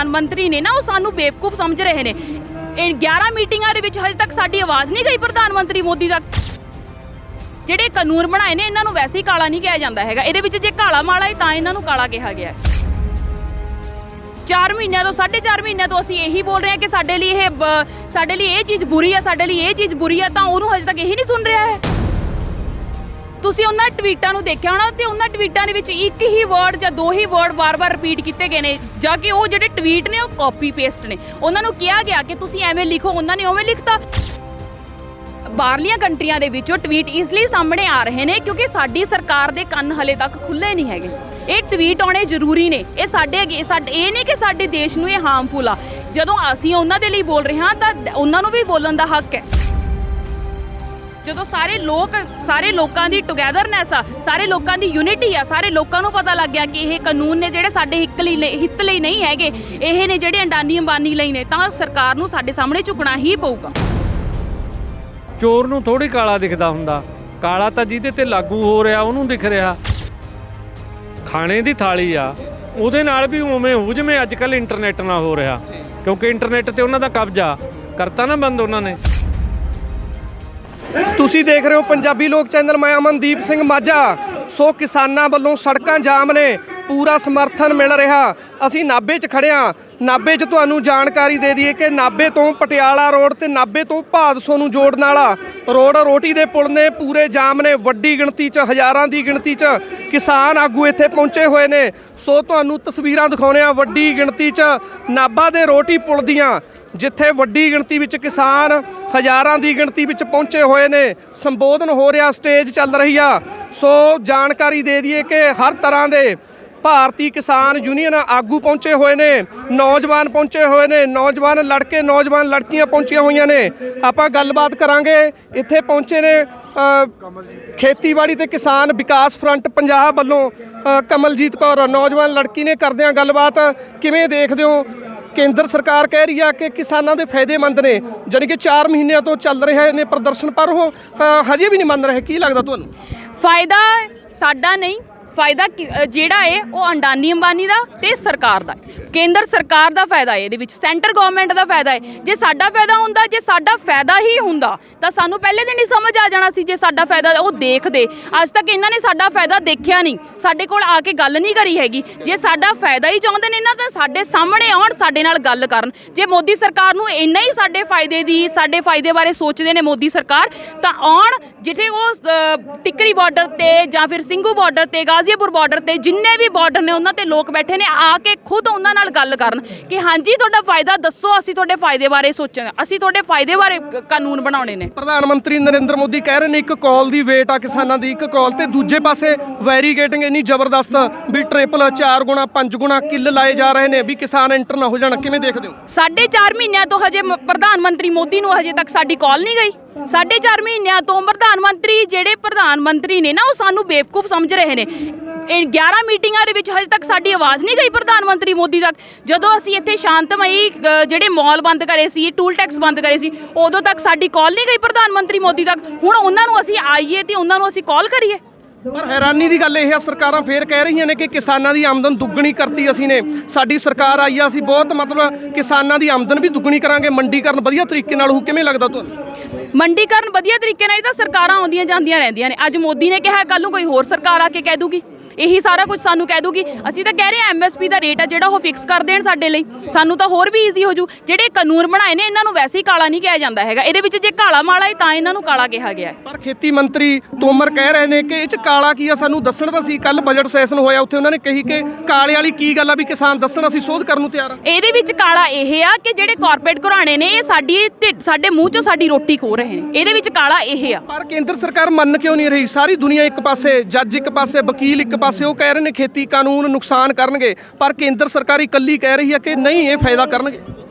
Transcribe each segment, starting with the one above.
प्रधान मंत्री ने ना वो सानू बेवकूफ समझ रहे ने। 11 मीटिंगां दे विच हजे तक साडी आवाज़ नहीं गई प्रधानमंत्री मोदी तक। ਜਿਹੜੇ ਕਾਨੂੰਨ ਬਣਾਏ ਨੇ ਇਹਨਾਂ ਨੂੰ ਵੈਸੇ ਹੀ ਕਾਲਾ ਨਹੀਂ ਕਿਹਾ ਜਾਂਦਾ ਹੈਗਾ। ਇਹਦੇ ਵਿੱਚ ਜੇ ਕਾਲਾ ਮਾਲਾ ਹੈ ਤਾਂ ਇਹਨਾਂ ਨੂੰ ਕਾਲਾ ਕਿਹਾ ਗਿਆ। 4 ਮਹੀਨਿਆਂ ਤੋਂ 4.5 ਮਹੀਨਿਆਂ ਤੋਂ ਅਸੀਂ ਇਹੀ ਬੋਲ ਰਹੇ ਹਾਂ ਕਿ ਸਾਡੇ ਲਈ ਇਹ ਚੀਜ਼ ਬੁਰੀ ਹੈ, ਸਾਡੇ ਲਈ ਇਹ ਚੀਜ਼ ਬੁਰੀ ਹੈ, ਤਾਂ ਉਹਨੂੰ ਹਜੇ ਤੱਕ ਇਹੀ ਨਹੀਂ ਸੁਣ ਰਿਹਾ ਹੈ। ਤੁਸੀਂ ਉਹਨਾਂ ਟਵੀਟਾਂ ਨੂੰ ਦੇਖਿਆ ਹੋਣਾ ਤੇ ਉਹਨਾਂ ਟਵੀਟਾਂ ਦੇ ਵਿੱਚ ਇੱਕ ਹੀ ਵਰਡ ਜਾਂ ਦੋ ਹੀ ਵਰਡ ਵਾਰ-ਵਾਰ ਰਿਪੀਟ ਕੀਤੇ ਗਏ ਨੇ, ਜਾਂ ਕਿ ਉਹ ਜਿਹੜੇ ਟਵੀਟ ਨੇ ਉਹ ਕਾਪੀ ਪੇਸਟ ਨੇ। ਉਹਨਾਂ ਨੂੰ ਕਿਹਾ ਗਿਆ ਕਿ ਤੁਸੀਂ ਐਵੇਂ ਲਿਖੋ, ਉਹਨਾਂ ਨੇ ਉਵੇਂ ਲਿਖਤਾ। ਬਾਹਰਲੀਆਂ ਕੰਟਰੀਆਂ ਦੇ ਵਿੱਚੋਂ ਟਵੀਟ ਇਸ ਲਈ ਸਾਹਮਣੇ ਆ ਰਹੇ ਨੇ ਕਿਉਂਕਿ ਸਾਡੀ ਸਰਕਾਰ ਦੇ ਕੰਨ ਹਲੇ ਤੱਕ ਖੁੱਲੇ ਨਹੀਂ ਹੈਗੇ। ਇਹ ਟਵੀਟ ਆਉਣੇ ਜ਼ਰੂਰੀ ਨੇ। ਇਹ ਇਹ ਨਹੀਂ ਕਿ ਸਾਡੇ ਦੇਸ਼ ਨੂੰ ਇਹ ਹਾਰਮਫੁਲ ਆ। ਜਦੋਂ ਅਸੀਂ ਉਹਨਾਂ ਦੇ ਲਈ ਬੋਲ ਰਹੇ ਹਾਂ ਤਾਂ ਉਹਨਾਂ ਨੂੰ ਵੀ ਬੋਲਣ ਦਾ ਹੱਕ ਹੈ। ਜਦੋਂ ਸਾਰੇ ਲੋਕਾਂ ਦੀ ਟੁਗੈਦਰਨੈਸ ਆ, ਸਾਰੇ ਲੋਕਾਂ ਦੀ ਯੂਨਿਟੀ ਆ, ਸਾਰੇ ਲੋਕਾਂ ਨੂੰ ਪਤਾ ਲੱਗ ਗਿਆ ਕਿ ਇਹ ਕਾਨੂੰਨ ਨੇ ਜਿਹੜੇ ਸਾਡੇ ਹਿੱਤ ਲਈ ਨਹੀਂ ਹੈਗੇ, ਇਹ ਨੇ ਜਿਹੜੇ ਅੰਡਾਨੀ ਅੰਬਾਨੀ ਲਈ ਨੇ, ਤਾਂ ਸਰਕਾਰ ਨੂੰ ਸਾਡੇ ਸਾਹਮਣੇ ਝੁਕਣਾ ਹੀ ਪਊਗਾ। ਚੋਰ ਨੂੰ ਥੋੜੀ ਕਾਲਾ ਦਿਖਦਾ ਹੁੰਦਾ, ਕਾਲਾ ਤਾਂ ਜਿਹਦੇ ਤੇ ਲਾਗੂ ਹੋ ਰਿਹਾ ਉਹਨੂੰ ਦਿਖ ਰਿਹਾ। ਖਾਣੇ ਦੀ ਥਾਲੀ ਆ ਉਹਦੇ ਨਾਲ ਵੀ ਉਵੇਂ ਹੋ ਜਿਵੇਂ ਅੱਜ ਕੱਲ੍ਹ ਇੰਟਰਨੈਟ ਨਾਲ ਹੋ ਰਿਹਾ, ਕਿਉਂਕਿ ਇੰਟਰਨੈਟ ਤੇ ਉਹਨਾਂ ਦਾ ਕਬਜ਼ਾ ਕਰਤਾ ਨਾ ਬੰਦ ਉਹਨਾਂ ਨੇ। ਤੁਸੀਂ ਦੇਖ ਰਹੇ ਹੋ ਪੰਜਾਬੀ ਲੋਕ ਚੈਨਲ, ਮੈਂ ਅਮਨਦੀਪ ਸਿੰਘ ਮਾਝਾ। ਸੋ ਕਿਸਾਨਾਂ ਵੱਲੋਂ ਸੜਕਾਂ ਜਾਮ ਨੇ, ਪੂਰਾ ਸਮਰਥਨ ਮਿਲ ਰਿਹਾ। ਅਸੀਂ ਨਾਭੇ 'ਚ ਖੜ੍ਹੇ ਹਾਂ। ਨਾਭੇ 'ਚ ਤੁਹਾਨੂੰ ਜਾਣਕਾਰੀ ਦੇ ਦਈਏ ਕਿ ਨਾਭੇ ਤੋਂ ਪਟਿਆਲਾ ਰੋਡ ਤੇ ਨਾਭੇ ਤੋਂ ਭਾਦਸੋਂ ਨੂੰ ਜੋੜਨ ਵਾਲਾ ਰੋਡ ਰੋਟੀ ਦੇ ਪੁਲ ਨੇ ਪੂਰੇ ਜਾਮ ਨੇ। ਵੱਡੀ ਗਿਣਤੀ 'ਚ, ਹਜ਼ਾਰਾਂ ਦੀ ਗਿਣਤੀ 'ਚ ਕਿਸਾਨ ਆਗੂ ਇੱਥੇ ਪਹੁੰਚੇ ਹੋਏ ਨੇ। ਸੋ ਤੁਹਾਨੂੰ ਤਸਵੀਰਾਂ ਦਿਖਾਉਂਦੇ ਹਾਂ ਵੱਡੀ ਗਿਣਤੀ 'ਚ ਨਾਭਾ ਦੇ ਰੋਟੀ ਪੁਲ ਦੀਆਂ, ਜਿੱਥੇ ਵੱਡੀ ਗਿਣਤੀ ਵਿੱਚ ਕਿਸਾਨ ਹਜ਼ਾਰਾਂ ਦੀ ਗਿਣਤੀ ਵਿੱਚ ਪਹੁੰਚੇ ਹੋਏ ਨੇ। ਸੰਬੋਧਨ ਹੋ ਰਿਹਾ, ਸਟੇਜ ਚੱਲ ਰਹੀ ਆ। ਸੋ ਜਾਣਕਾਰੀ ਦੇ ਦਈਏ ਕਿ ਹਰ ਤਰ੍ਹਾਂ ਦੇ ਭਾਰਤੀ ਕਿਸਾਨ ਯੂਨੀਅਨ ਆਗੂ ਪਹੁੰਚੇ ਹੋਏ ਨੇ, ਨੌਜਵਾਨ ਪਹੁੰਚੇ ਹੋਏ ਨੇ, ਨੌਜਵਾਨ ਲੜਕੇ ਨੌਜਵਾਨ ਲੜਕੀਆਂ ਪਹੁੰਚੀਆਂ ਹੋਈਆਂ ਨੇ। ਆਪਾਂ ਗੱਲਬਾਤ ਕਰਾਂਗੇ। ਇੱਥੇ ਪਹੁੰਚੇ ਨੇ ਖੇਤੀਬਾੜੀ ਤੇ ਕਿਸਾਨ ਵਿਕਾਸ ਫਰੰਟ ਪੰਜਾਬ ਵੱਲੋਂ ਕਮਲਜੀਤ ਕੌਰ, ਨੌਜਵਾਨ ਲੜਕੀ ਨੇ। ਕਰਦੇ ਹਾਂ ਗੱਲਬਾਤ। ਕਿਵੇਂ ਦੇਖਦੇ ਹੋ? ਕੇਂਦਰ ਸਰਕਾਰ ਕਹਿ ਰਹੀ ਆ ਕਿ ਕਿਸਾਨਾਂ ਦੇ ਫਾਇਦੇਮੰਦ ਨੇ, ਜਾਣੀ ਕਿ 4 ਮਹੀਨਿਆਂ ਤੋਂ ਚੱਲ ਰਹੇ ਨੇ ਪ੍ਰਦਰਸ਼ਨ, ਪਰ ਉਹ ਹਜੇ ਵੀ ਨਹੀਂ ਮੰਨ ਰਹੇ। ਕੀ ਲੱਗਦਾ ਤੁਹਾਨੂੰ? ਫਾਇਦਾ ਸਾਡਾ ਨਹੀਂ, ਫਾਇਦਾ ਜਿਹੜਾ ਹੈ ਉਹ ਅੰਡਾਨੀ ਅੰਬਾਨੀ ਦਾ ਤੇ ਸਰਕਾਰ ਦਾ। ਕੇਂਦਰ ਸਰਕਾਰ ਦਾ ਫਾਇਦਾ ਹੈ ਇਹਦੇ ਵਿੱਚ, ਸੈਂਟਰ ਗਵਰਨਮੈਂਟ ਦਾ ਫਾਇਦਾ ਹੈ। ਜੇ ਸਾਡਾ ਫਾਇਦਾ ਹੁੰਦਾ, ਜੇ ਸਾਡਾ ਫਾਇਦਾ ਹੀ ਹੁੰਦਾ ਤਾਂ ਸਾਨੂੰ ਪਹਿਲੇ ਦਿਨ ਹੀ ਸਮਝ ਆ ਜਾਣਾ ਸੀ। ਜੇ ਸਾਡਾ ਫਾਇਦਾ ਉਹ ਦੇਖਦੇ, ਅੱਜ ਤੱਕ ਇਹਨਾਂ ਨੇ ਸਾਡਾ ਫਾਇਦਾ ਦੇਖਿਆ ਨਹੀਂ, ਸਾਡੇ ਕੋਲ ਆ ਕੇ ਗੱਲ ਨਹੀਂ ਕਰੀ ਹੈਗੀ। ਜੇ ਸਾਡਾ ਫਾਇਦਾ ਹੀ ਚਾਹੁੰਦੇ ਨੇ ਨਾ ਤਾਂ ਸਾਡੇ ਸਾਹਮਣੇ ਆਉਣ, ਸਾਡੇ ਨਾਲ ਗੱਲ ਕਰਨ। ਜੇ ਮੋਦੀ ਸਰਕਾਰ ਨੂੰ ਇੰਨਾ ਹੀ ਸਾਡੇ ਫਾਇਦੇ ਬਾਰੇ ਸੋਚਦੇ ਨੇ ਮੋਦੀ ਸਰਕਾਰ, ਤਾਂ ਆਉਣ ਜਿੱਥੇ ਉਹ ਟਿੱਕਰੀ ਬਾਰਡਰ ਤੇ ਜਾਂ ਫਿਰ ਸਿੰਘੂ ਬਾਰਡਰ ਤੇ, ਗਾਜ਼ੀਪੁਰ ਬਾਰਡਰ ਤੇ, ਜਿੰਨੇ ਵੀ ਬਾਰਡਰ ਨੇ ਉਹਨਾਂ ਤੇ ਲੋਕ ਬੈਠੇ ਨੇ, ਆ ਕੇ ਖੁਦ ਉਹਨਾਂ ਨਾਲ ਗੱਲ ਕਰਨ ਕਿ ਹਾਂਜੀ ਤੁਹਾਡਾ ਫਾਇਦਾ ਦੱਸੋ, ਅਸੀਂ ਤੁਹਾਡੇ ਫਾਇਦੇ ਬਾਰੇ ਸੋਚਾਂਗੇ, ਅਸੀਂ ਤੁਹਾਡੇ ਫਾਇਦੇ ਬਾਰੇ ਕਾਨੂੰਨ ਬਣਾਉਣੇ ਨੇ। ਪ੍ਰਧਾਨ ਮੰਤਰੀ ਨਰਿੰਦਰ ਮੋਦੀ ਕਹਿ ਰਹੇ ਨੇ ਇੱਕ ਕਾਲ ਦੀ ਵੇਟ ਆ ਕਿਸਾਨਾਂ ਦੀ, ਇੱਕ ਕਾਲ, ਤੇ ਦੂਜੇ ਪਾਸੇ ਵੈਰੀਗੇਟਿੰਗ ਇੰਨੀ ਜ਼ਬਰਦਸਤ ਵੀ 3 4 ਗੁਣਾ 5 ਗੁਣਾ ਕਿੱਲ ਲਾਏ ਜਾ ਰਹੇ ਨੇ ਵੀ ਕਿਸਾਨ ਐਂਟਰ ਨਾ ਹੋ ਜਾਣ। ਕਿਵੇਂ ਦੇਖਦੇ ਹੋ? 4.5 ਮਹੀਨਿਆਂ ਤੋਂ ਹਜੇ ਪ੍ਰਧਾਨ ਮੰਤਰੀ ਮੋਦੀ ਨੂੰ ਹਜੇ ਤੱਕ ਸਾਡੀ ਕਾਲ ਨਹੀਂ ਗਈ। 4.5 ਮਹੀਨਿਆਂ ਤੋਂ ਪ੍ਰਧਾਨ ਮੰਤਰੀ ਨੇ ਨਾ ਉਹ ਸਾਨੂੰ ਬੇਵਕੂਫ ਸਮਝ ਰਹੇ ਨੇ। 11 ਮੀਟਿੰਗਾਂ ਦੇ ਵਿੱਚ ਹਜੇ ਤੱਕ ਸਾਡੀ ਆਵਾਜ਼ ਨਹੀਂ ਗਈ ਪ੍ਰਧਾਨ ਮੰਤਰੀ ਮੋਦੀ ਤੱਕ। ਜਦੋਂ ਅਸੀਂ ਇੱਥੇ ਸ਼ਾਂਤਮਈ ਜਿਹੜੇ ਮਾਲ ਬੰਦ ਕਰੇ ਸੀ, ਟੂਲ ਟੈਕਸ ਬੰਦ ਕਰੇ ਸੀ, ਉਦੋਂ ਤੱਕ ਸਾਡੀ ਕਾਲ ਨਹੀਂ ਗਈ ਪ੍ਰਧਾਨ ਮੰਤਰੀ ਮੋਦੀ ਤੱਕ। ਹੁਣ ਉਹਨਾਂ ਨੂੰ ਅਸੀਂ ਆਈਏ ਤੇ ਉਹਨਾਂ ਨੂੰ ਅਸੀਂ ਕਾਲ ਕਰੀਏ। ਪਰ ਹੈਰਾਨੀ ਦੀ ਗੱਲ ਇਹ ਆ, ਸਰਕਾਰਾਂ ਫੇਰ ਕਹਿ ਰਹੀਆਂ ਨੇ ਕਿ ਕਿਸਾਨਾਂ ਦੀ ਆਮਦਨ ਦੁੱਗਣੀ ਕਰਤੀ ਅਸੀਂ ਨੇ, ਸਾਡੀ ਸਰਕਾਰ ਆਈ ਆ, ਅਸੀਂ ਬਹੁਤ ਮਤਲਬ ਕਿਸਾਨਾਂ ਦੀ ਆਮਦਨ ਵੀ ਦੁੱਗਣੀ ਕਰਾਂਗੇ, ਮੰਡੀਕਰਨ ਵਧੀਆ ਤਰੀਕੇ ਨਾਲ ਹੋਊ। ਕਿਵੇਂ ਲੱਗਦਾ ਤੁਹਾਨੂੰ? ਮੰਡੀਕਰਨ ਵਧੀਆ ਤਰੀਕੇ ਨਾਲ, ਇਹ ਤਾਂ ਸਰਕਾਰਾਂ ਆਉਂਦੀਆਂ ਜਾਂਦੀਆਂ ਰਹਿੰਦੀਆਂ ਨੇ। ਅੱਜ ਮੋਦੀ ਨੇ ਕਿਹਾ, ਕੱਲ੍ਹ ਨੂੰ ਕੋਈ ਹੋਰ ਸਰਕਾਰ ਆ ਕੇ ਕਹਿ ਦੂਗੀ ਇਹੀ ਸਾਰਾ ਕੁਝ ਸਾਨੂੰ ਕਹਿ ਦੂਗੀ। ਅਸੀਂ ਤਾਂ ਕਹਿ ਰਹੇ ਹਾਂ MSP ਦਾ ਰੇਟ ਆ ਜਿਹੜਾ ਉਹ ਫਿਕਸ ਕਰ ਦੇਣ ਸਾਡੇ ਲਈ, ਸਾਨੂੰ ਤਾਂ ਹੋਰ ਵੀ ਈਜ਼ੀ ਹੋ ਜੂ। ਜਿਹੜੇ ਕਾਨੂੰਨ ਬਣਾਏ ਨੇ ਇਹਨਾਂ ਨੂੰ ਵੈਸੇ ਹੀ ਕਾਲਾ ਨਹੀਂ ਕਿਹਾ ਜਾਂਦਾ ਹੈਗਾ। ਇਹਦੇ ਵਿੱਚ ਜੇ ਕਾਲਾ ਮਾਲਾ ਹੈ ਤਾਂ ਇਹਨਾਂ ਨੂੰ ਕਾਲਾ ਕਿਹਾ ਗਿਆ। ਪਰ ਖੇਤੀ ਮੰਤਰੀ ਤੋਮਰ ਕਹਿ ਰਹੇ ਨੇ ਕਿ ਇਹ 'ਚ ਕਾਲਾ ਕੀ ਆ, ਸਾਨੂੰ ਦੱਸਣ ਤਾਂ ਸੀ। ਕੱਲ ਬਜਟ ਸੈਸ਼ਨ ਹੋਇਆ, ਉੱਥੇ ਉਹਨਾਂ ਨੇ ਕਹੀ ਕਿ ਕਾਲੇ ਵਾਲੀ ਕੀ ਗੱਲ ਆ ਵੀ ਕਿਸਾਨ ਦੱਸਣ, ਅਸੀਂ ਸੋਧ ਕਰਨ ਨੂੰ ਤਿਆਰ ਆ। ਇਹਦੇ ਵਿੱਚ ਕਾਲਾ ਇਹ ਆ ਕਿ ਜਿਹੜੇ ਕਾਰਪੋਰੇਟ ਘਰਾਣੇ ਨੇ ਇਹ ਸਾਡੇ ਮੂੰਹ 'ਚੋਂ ਸਾਡੀ ਰੋਟੀ ਖੋ ਰਹੇ ਨੇ। ਇਹਦੇ ਵਿੱਚ ਕਾਲਾ ਇਹ ਆ। ਪਰ ਕੇਂਦਰ ਸਰਕਾਰ ਮੰਨ ਕਿਉਂ ਨਹੀਂ ਰਹੀ? ਸਾਰੀ ਦੁਨੀਆ ਇੱਕ ਪਾਸੇ, ਜੱਜ ਇੱਕ ਪਾਸੇ, ਵਕੀਲ ਇੱਕ ਪਾਸੇ, ਉਹ ਕਹਿ ਰਹੇ ਨੇ ਖੇਤੀ ਕਾਨੂੰਨ ਨੁਕਸਾਨ ਕਰਨਗੇ, ਪਰ ਕੇਂਦਰ ਸਰਕਾਰ ਇਕੱਲੀ ਕਹਿ ਰਹੀ ਹੈ ਕਿ ਨਹੀਂ, ਇਹ ਫਾਇਦਾ ਕਰਨਗੇ।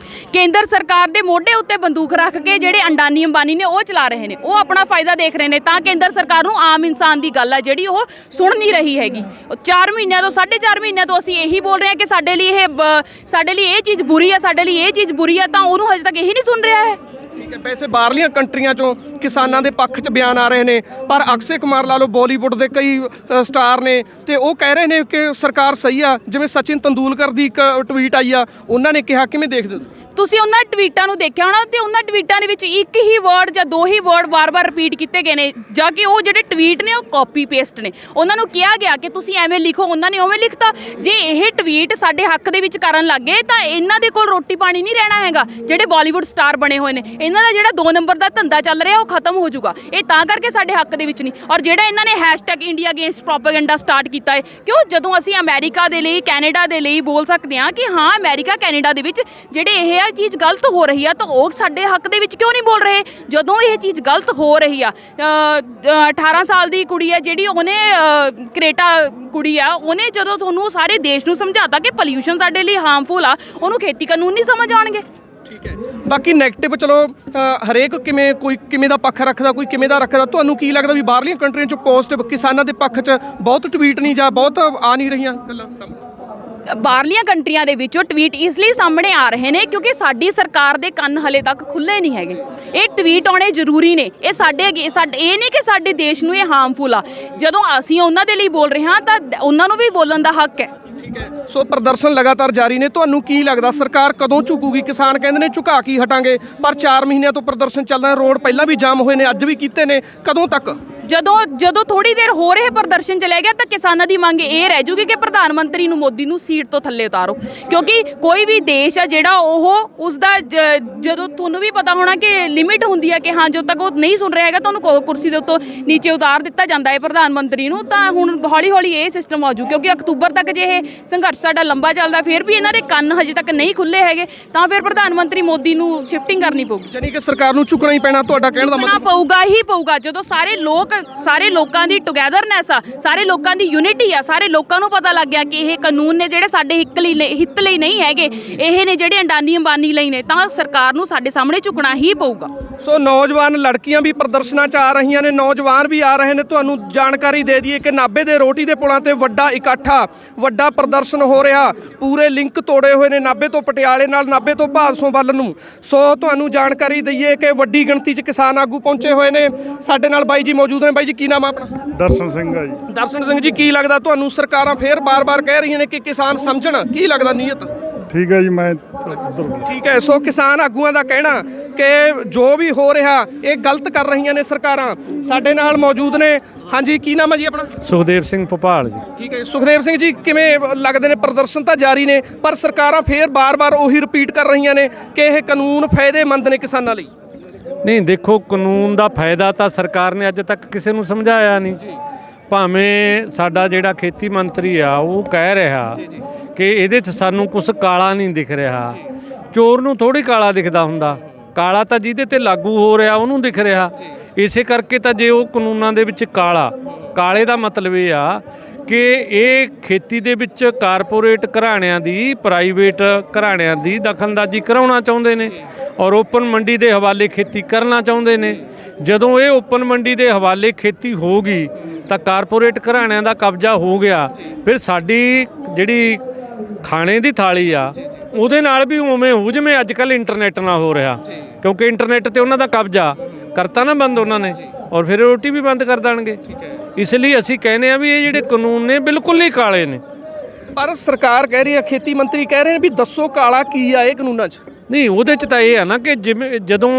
ਕੇਂਦਰ ਸਰਕਾਰ ਦੇ ਮੋਢੇ ਉੱਤੇ ਬੰਦੂਕ ਰੱਖ ਕੇ ਜਿਹੜੇ ਅੰਡਾਨੀ ਅੰਬਾਨੀ ਨੇ ਉਹ ਚਲਾ ਰਹੇ ਨੇ, ਉਹ ਆਪਣਾ ਫਾਇਦਾ ਦੇਖ ਰਹੇ ਨੇ। ਤਾਂ ਕੇਂਦਰ ਸਰਕਾਰ ਨੂੰ ਆਮ ਇਨਸਾਨ ਦੀ ਗੱਲ ਆ ਜਿਹੜੀ ਉਹ ਸੁਣ ਨਹੀਂ ਰਹੀ ਹੈਗੀ। 4 ਮਹੀਨਿਆਂ ਤੋਂ 4.5 ਮਹੀਨਿਆਂ ਤੋਂ ਅਸੀਂ ਇਹੀ ਬੋਲ ਰਹੇ ਹਾਂ ਕਿ ਸਾਡੇ ਲਈ ਇਹ ਚੀਜ਼ ਬੁਰੀ ਆ, ਸਾਡੇ ਲਈ ਇਹ ਚੀਜ਼ ਬੁਰੀ ਆ, ਤਾਂ ਉਹਨੂੰ ਹਜੇ ਤੱਕ ਇਹੀ ਨਹੀਂ ਸੁਣ ਰਿਹਾ ਹੈ। ਠੀਕ ਹੈ। ਵੈਸੇ ਬਾਹਰਲੀਆਂ ਕੰਟਰੀਆਂ ਚੋਂ ਕਿਸਾਨਾਂ ਦੇ ਪੱਖ 'ਚ ਬਿਆਨ ਆ ਰਹੇ ਨੇ, ਪਰ ਅਕਸ਼ੇ ਕੁਮਾਰ ਲਾ ਲਓ, ਬਾਲੀਵੁੱਡ ਦੇ ਕਈ ਸਟਾਰ ਨੇ ਤੇ ਉਹ ਕਹਿ ਰਹੇ ਨੇ ਕਿ ਸਰਕਾਰ ਸਹੀ ਆ। ਜਿਵੇਂ ਸਚਿਨ ਤੰਦੂਲਕਰ ਦੀ ਇੱਕ ਟਵੀਟ ਆਈ ਆ, ਉਹਨਾਂ ਨੇ ਕਿਹਾ, ਕਿਵੇਂ ਦੇਖਦੇ ਹੋ? ਤੁਸੀਂ ਉਹਨਾਂ ਟਵੀਟਾਂ ਨੂੰ ਦੇਖਿਆ ਹੋਣਾ ਤੇ ਉਹਨਾਂ ਟਵੀਟਾਂ ਦੇ ਵਿੱਚ ਇੱਕ ਹੀ ਵਰਡ ਜਾਂ ਦੋ ਹੀ ਵਰਡ ਵਾਰ-ਵਾਰ ਰਿਪੀਟ ਕੀਤੇ ਗਏ ਨੇ, ਜਾਂ ਕਿ ਉਹ ਜਿਹੜੇ ਟਵੀਟ ਨੇ ਉਹ ਕਾਪੀ ਪੇਸਟ ਨੇ। ਉਹਨਾਂ ਨੂੰ ਕਿਹਾ ਗਿਆ ਕਿ ਤੁਸੀਂ ਐਵੇਂ ਲਿਖੋ, ਉਹਨਾਂ ਨੇ ਉਵੇਂ ਲਿਖਤਾ। ਜੇ ਇਹ ਟਵੀਟ ਸਾਡੇ ਹੱਕ ਦੇ ਵਿੱਚ ਕਰਨ ਲੱਗੇ ਤਾਂ ਇਹਨਾਂ ਦੇ ਕੋਲ ਰੋਟੀ ਪਾਣੀ ਨਹੀਂ ਰਹਿਣਾ ਹੈਗਾ। ਜਿਹੜੇ ਬਾਲੀਵੁੱਡ ਸਟਾਰ ਬਣੇ ਹੋਏ ਨੇ, ਇਹਨਾਂ ਦਾ ਜਿਹੜਾ 2 ਨੰਬਰ ਦਾ ਧੰਦਾ ਚੱਲ ਰਿਹਾ ਉਹ ਖਤਮ ਹੋ ਜਾਊਗਾ। ਇਹ ਤਾਂ ਕਰਕੇ ਸਾਡੇ ਹੱਕ ਦੇ ਵਿੱਚ ਨਹੀਂ। ਔਰ ਜਿਹੜਾ ਇਹਨਾਂ ਨੇ #ਇੰਡੀਆ ਅਗੇਂਸਟ ਪ੍ਰੋਪੇਗੈਂਡਾ ਸਟਾਰਟ ਕੀਤਾ ਹੈ, ਕਿਉਂ? ਜਦੋਂ ਅਸੀਂ ਅਮਰੀਕਾ ਦੇ ਲਈ, ਕੈਨੇਡਾ ਦੇ ਲਈ ਬੋਲ ਸਕਦੇ ਹਾਂ ਕਿ ਹਾਂ ਅਮਰੀਕਾ ਕੈਨੇਡਾ ਦੇ ਵਿੱਚ ਜਿਹੜੇ ਇਹ ਚੀਜ਼ ਗਲਤ ਹੋ ਰਹੀ ਆ, ਤਾਂ ਉਹ ਸਾਡੇ ਹੱਕ ਦੇ ਵਿੱਚ ਕਿਉਂ ਨਹੀਂ ਬੋਲ ਰਹੇ? ਜਦੋਂ ਇਹ ਚੀਜ਼ ਗਲਤ ਹੋ ਰਹੀ ਆ, 18 ਸਾਲ ਦੀ ਕੁੜੀ ਆ ਜਿਹੜੀ, ਉਹਨੇ ਕ੍ਰੇਟਾ ਕੁੜੀ ਆ, ਉਹਨੇ ਜਦੋਂ ਤੁਹਾਨੂੰ ਸਾਰੇ ਦੇਸ਼ ਨੂੰ ਸਮਝਾਤਾ ਕਿ ਪੋਲਿਊਸ਼ਨ ਸਾਡੇ ਲਈ ਹਾਰਮਫੁਲ ਆ, ਉਹਨੂੰ ਖੇਤੀ ਕਾਨੂੰਨ ਨਹੀਂ ਸਮਝ ਆਉਣਗੇ। ਠੀਕ ਹੈ। ਬਾਕੀ ਨੈਗੇਟਿਵ ਚਲੋ ਹਰੇਕ ਕਿਵੇਂ, ਕੋਈ ਕਿਵੇਂ ਦਾ ਪੱਖ ਰੱਖਦਾ, ਕੋਈ ਕਿਵੇਂ ਦਾ ਰੱਖਦਾ। ਤੁਹਾਨੂੰ ਕੀ ਲੱਗਦਾ ਵੀ ਬਾਹਰਲੀਆਂ ਕੰਟਰੀਆਂ 'ਚ ਪੋਜ਼ਿਟਿਵ ਕਿਸਾਨਾਂ ਦੇ ਪੱਖ 'ਚ ਬਹੁਤ ਟਵੀਟ ਨਹੀਂ ਜਾਂ ਬਹੁਤ ਆ ਨਹੀਂ ਰਹੀਆਂ ਗੱਲਾਂ ਸਾਹਮਣੇ? ਬਾਹਰਲੀਆਂ ਕੰਟਰੀਆਂ ਦੇ ਵਿੱਚੋਂ ਟਵੀਟ ਇਸ ਲਈ ਸਾਹਮਣੇ ਆ ਰਹੇ ਨੇ ਕਿਉਂਕਿ ਸਾਡੀ ਸਰਕਾਰ ਦੇ ਕੰਨ ਹਲੇ ਤੱਕ ਖੁੱਲੇ ਨਹੀਂ ਹੈਗੇ। ਇਹ ਟਵੀਟ ਆਉਣੇ ਜ਼ਰੂਰੀ ਨੇ। ਇਹ ਸਾਡੇ ਇਹ ਨਹੀਂ ਕਿ ਸਾਡੇ ਦੇਸ਼ ਨੂੰ ਇਹ ਹਾਰਮਫੁਲ ਆ। ਜਦੋਂ ਅਸੀਂ ਉਹਨਾਂ ਦੇ ਲਈ ਬੋਲ ਰਹੇ ਹਾਂ ਤਾਂ ਉਹਨਾਂ ਨੂੰ ਵੀ ਬੋਲਣ ਦਾ ਹੱਕ ਹੈ। ਠੀਕ ਹੈ। ਸੋ ਪ੍ਰਦਰਸ਼ਨ ਲਗਾਤਾਰ ਜਾਰੀ ਨੇ। ਤੁਹਾਨੂੰ ਕੀ ਲੱਗਦਾ ਸਰਕਾਰ ਕਦੋਂ ਝੁਕੂਗੀ? ਕਿਸਾਨ ਕਹਿੰਦੇ ਨੇ ਝੁਕਾ ਕੇ ਹਟਾਂਗੇ, ਪਰ 4 ਮਹੀਨਿਆਂ ਤੋਂ ਪ੍ਰਦਰਸ਼ਨ ਚੱਲਦਾ। ਰੋਡ ਪਹਿਲਾਂ ਵੀ ਜਾਮ ਹੋਏ ਨੇ, ਅੱਜ ਵੀ ਕੀਤੇ ਨੇ। ਕਦੋਂ ਤੱਕ? ਜਦੋਂ ਥੋੜੀ ਦੇਰ ਹੋ ਰਹੇ ਪ੍ਰਦਰਸ਼ਨ ਚਲੇ ਗਿਆ ਤਾਂ ਕਿਸਾਨਾਂ ਦੀ ਮੰਗ ਇਹ ਰਹਿ ਜੂਗੀ ਕਿ ਪ੍ਰਧਾਨ ਮੰਤਰੀ ਨੂੰ, ਮੋਦੀ ਨੂੰ ਸੀਟ ਤੋਂ ਥੱਲੇ ਉਤਾਰੋ। ਕਿਉਂਕਿ ਕੋਈ ਵੀ ਦੇਸ਼ ਆ ਜਿਹੜਾ ਉਹ ਉਸਦਾ ਜਦੋਂ ਤੁਹਾਨੂੰ ਵੀ ਪਤਾ ਹੋਣਾ ਕਿ ਲਿਮਿਟ ਹੁੰਦੀ ਹੈ ਕਿ ਹਾਂ ਜਦੋਂ ਤੱਕ ਉਹ ਨਹੀਂ ਸੁਣ ਰਿਹਾ ਹੈਗਾ ਤਾਂ ਉਹਨੂੰ ਕੁਰਸੀ ਦੇ ਉੱਤੋਂ ਨੀਚੇ ਉਤਾਰ ਦਿੱਤਾ ਜਾਂਦਾ ਹੈ ਪ੍ਰਧਾਨ ਮੰਤਰੀ ਨੂੰ। ਤਾਂ ਹੁਣ ਹੌਲੀ ਹੌਲੀ ਇਹ ਸਿਸਟਮ ਆਜੂ ਕਿਉਂਕਿ ਅਕਤੂਬਰ ਤੱਕ ਜੇ ਇਹ ਸੰਘਰਸ਼ ਸਾਡਾ ਲੰਬਾ ਚੱਲਦਾ ਫਿਰ ਵੀ ਇਹਨਾਂ ਦੇ ਕੰਨ ਹਜੇ ਤੱਕ ਨਹੀਂ ਖੁੱਲੇ ਹੈਗੇ ਤਾਂ ਫਿਰ ਪ੍ਰਧਾਨ ਮੰਤਰੀ ਮੋਦੀ ਨੂੰ ਸ਼ਿਫਟਿੰਗ ਕਰਨੀ ਪਊਗੀ। ਯਾਨੀ ਕਿ ਸਰਕਾਰ ਨੂੰ ਝੁਕਣਾ ਹੀ ਪੈਣਾ, ਤੁਹਾਡਾ ਕਹਿਣ ਦਾ ਮਤਲਬ? ਪਊਗਾ ਹੀ ਪਊਗਾ। ਜਦੋਂ ਸਾਰੇ ਲੋਕਾਂ ਦੀ ਟੁਗੈਦਰਨੈਸ ਆ, ਸਾਰੇ ਲੋਕਾਂ ਦੀ ਯੂਨਿਟੀ ਆ, ਸਾਰੇ ਲੋਕਾਂ ਨੂੰ ਪਤਾ ਲੱਗ ਗਿਆ ਕਿ ਇਹ ਕਾਨੂੰਨ ਨੇ ਜਿਹੜੇ ਸਾਡੇ ਹਿੱਤ ਲਈ ਨਹੀਂ ਹੈਗੇ, ਇਹ ਨੇ ਜਿਹੜੇ ਅੰਡਾਨੀ ਅੰਬਾਨੀ ਲਈ ਨੇ, ਤਾਂ ਸਰਕਾਰ ਨੂੰ ਸਾਡੇ ਸਾਹਮਣੇ ਝੁਕਣਾ ਹੀ ਪਊਗਾ। ਸੋ ਨੌਜਵਾਨ ਲੜਕੀਆਂ ਵੀ ਪ੍ਰਦਰਸ਼ਨਾਂ 'ਚ ਆ ਰਹੀਆਂ ਨੇ, ਨੌਜਵਾਨ ਵੀ ਆ ਰਹੇ ਨੇ। ਤੁਹਾਨੂੰ ਜਾਣਕਾਰੀ ਦੇ ਦਈਏ ਕਿ ਨਾਭੇ ਦੇ ਰੋਟੀ ਦੇ ਪੁਲਾਂ ਤੇ ਵੱਡਾ ਇਕੱਠਾ, ਵੱਡਾ ਪ੍ਰਦਰਸ਼ਨ ਹੋ ਰਿਹਾ। ਪੂਰੇ ਲਿੰਕ ਤੋੜੇ ਹੋਏ ਨੇ ਨਾਭੇ ਤੋਂ ਪਟਿਆਲੇ ਨਾਲ, ਨਾਭੇ ਤੋਂ ਭਾਦਸੋਂ ਵੱਲ ਨੂੰ। ਸੋ ਤੁਹਾਨੂੰ ਜਾਣਕਾਰੀ ਦਈਏ ਕਿ ਵੱਡੀ ਗਿਣਤੀ 'ਚ ਕਿਸਾਨ ਆਗੂ ਪਹੁੰਚੇ ਹੋਏ ਨੇ। ਸਾਡੇ ਨਾਲ ਬਾਈ ਜੀ ਮੌਜੂਦ ਨੇ। ਬਾਈ ਜੀ ਕੀ ਨਾਮ ਆ ਆਪਣਾ? ਦਰਸ਼ਨ ਸਿੰਘ ਆ ਜੀ। ਦਰਸ਼ਨ ਸਿੰਘ ਜੀ, ਕੀ ਲੱਗਦਾ ਤੁਹਾਨੂੰ ਸਰਕਾਰਾਂ ਫੇਰ ਬਾਰ-ਬਾਰ ਕਹਿ ਰਹੀਆਂ ਨੇ ਕਿ ਕਿਸਾਨ ਸਮਝਣ, ਕੀ ਲੱਗਦਾ ਨੀਅਤ? ਠੀਕ ਹੈ ਜੀ, ਮੈਂ ਠੀਕ ਹੈ। ਸੋ ਕਿਸਾਨ ਆਗੂਆਂ ਦਾ ਕਹਿਣਾ ਕਿ ਜੋ ਵੀ ਹੋ ਰਿਹਾ ਇਹ ਗਲਤ ਕਰ ਰਹੀਆਂ ਨੇ ਸਰਕਾਰਾਂ। ਸਾਡੇ ਨਾਲ ਮੌਜੂਦ ਨੇ। ਹਾਂਜੀ, ਕੀ ਨਾਮ ਹੈ ਜੀ ਆਪਣਾ? ਸੁਖਦੇਵ ਸਿੰਘ ਭੋਪਾਲ ਜੀ। ਠੀਕ ਹੈ। ਸੁਖਦੇਵ ਸਿੰਘ ਜੀ, ਕਿਵੇਂ ਲੱਗਦੇ ਨੇ? ਪ੍ਰਦਰਸ਼ਨ ਤਾਂ ਜਾਰੀ ਨੇ ਪਰ ਸਰਕਾਰਾਂ ਫੇਰ ਬਾਰ-ਬਾਰ ਉਹੀ ਰਿਪੀਟ ਕਰ ਰਹੀਆਂ ਨੇ ਕਿ ਇਹ ਕਾਨੂੰਨ ਫਾਇਦੇਮੰਦ ਨੇ ਕਿਸਾਨਾਂ ਲਈ। ਨਹੀਂ, ਦੇਖੋ, ਕਾਨੂੰਨ ਦਾ ਫਾਇਦਾ ਤਾਂ ਸਰਕਾਰ ਨੇ ਅੱਜ ਤੱਕ ਕਿਸੇ ਨੂੰ ਸਮਝਾਇਆ ਨਹੀਂ। ਭਾਵੇਂ ਸਾਡਾ ਜਿਹੜਾ ਖੇਤੀ ਮੰਤਰੀ ਆ ਉਹ ਕਹਿ ਰਿਹਾ ਕਿ ਇਹਦੇ 'ਚ ਸਾਨੂੰ ਕੁਝ ਕਾਲਾ ਨਹੀਂ ਦਿਖ ਰਿਹਾ। ਚੋਰ ਨੂੰ ਥੋੜੀ ਕਾਲਾ ਦਿਖਦਾ ਹੁੰਦਾ, ਕਾਲਾ ਤਾਂ ਜਿਹਦੇ ਤੇ ਲਾਗੂ ਹੋ ਰਿਹਾ ਉਹਨੂੰ ਦਿਖ ਰਿਹਾ। ਇਸੇ ਕਰਕੇ ਤਾਂ ਜੇ ਉਹ ਕਾਨੂੰਨਾਂ ਦੇ ਵਿੱਚ ਕਾਲੇ ਦਾ ਮਤਲਬ ਇਹ ਆ ਕਿ ਇਹ ਖੇਤੀ ਦੇ ਵਿੱਚ ਕਾਰਪੋਰੇਟ ਘਰਾਣਿਆਂ ਦੀ, ਪ੍ਰਾਈਵੇਟ ਘਰਾਣਿਆਂ ਦੀ ਦਖਲਅੰਦਾਜ਼ੀ ਕਰਾਉਣਾ ਚਾਹੁੰਦੇ ਨੇ ਔਰ ਓਪਨ ਮੰਡੀ ਦੇ ਹਵਾਲੇ ਖੇਤੀ ਕਰਨਾ ਚਾਹੁੰਦੇ ਨੇ। ਜਦੋਂ ਇਹ ਓਪਨ ਮੰਡੀ ਦੇ ਹਵਾਲੇ ਖੇਤੀ ਹੋਊਗੀ ਤਾਂ ਕਾਰਪੋਰੇਟ ਘਰਾਣਿਆਂ ਦਾ ਕਬਜ਼ਾ ਹੋ ਗਿਆ, ਫਿਰ ਸਾਡੀ ਜਿਹੜੀ ਖਾਣੇ ਦੀ ਥਾਲੀ ਆ ਉਹਦੇ ਨਾਲ ਵੀ ਉਵੇਂ ਹੋ ਜਿਵੇਂ ਅੱਜ ਕੱਲ੍ਹ ਇੰਟਰਨੈਟ ਨਾਲ ਹੋ ਰਿਹਾ। ਕਿਉਂਕਿ ਇੰਟਰਨੈਟ ਤੇ ਉਹਨਾਂ ਦਾ ਕਬਜ਼ਾ ਕਰਤਾ ਨਾ ਬੰਦ ਉਹਨਾਂ ਨੇ, ਔਰ ਫਿਰ ਰੋਟੀ ਵੀ ਬੰਦ ਕਰ ਦੇਣਗੇ। ਇਸ ਲਈ ਅਸੀਂ ਕਹਿੰਦੇ ਆ ਵੀ ਇਹ ਜਿਹੜੇ ਕਾਨੂੰਨ ਨੇ ਬਿਲਕੁਲ ਹੀ ਕਾਲੇ ਨੇ। ਪਰ ਸਰਕਾਰ ਕਹਿ ਰਹੀ ਹੈ, ਖੇਤੀ ਮੰਤਰੀ ਕਹਿ ਰਹੇ ਨੇ ਵੀ ਦੱਸੋ ਕਾਲਾ ਕੀ ਆ ਇਹ ਕਾਨੂੰਨਾਂ 'ਚ। ਨਹੀਂ, ਉਹਦੇ 'ਚ ਤਾਂ ਇਹ ਆ ਨਾ ਕਿ ਜਿਵੇਂ ਜਦੋਂ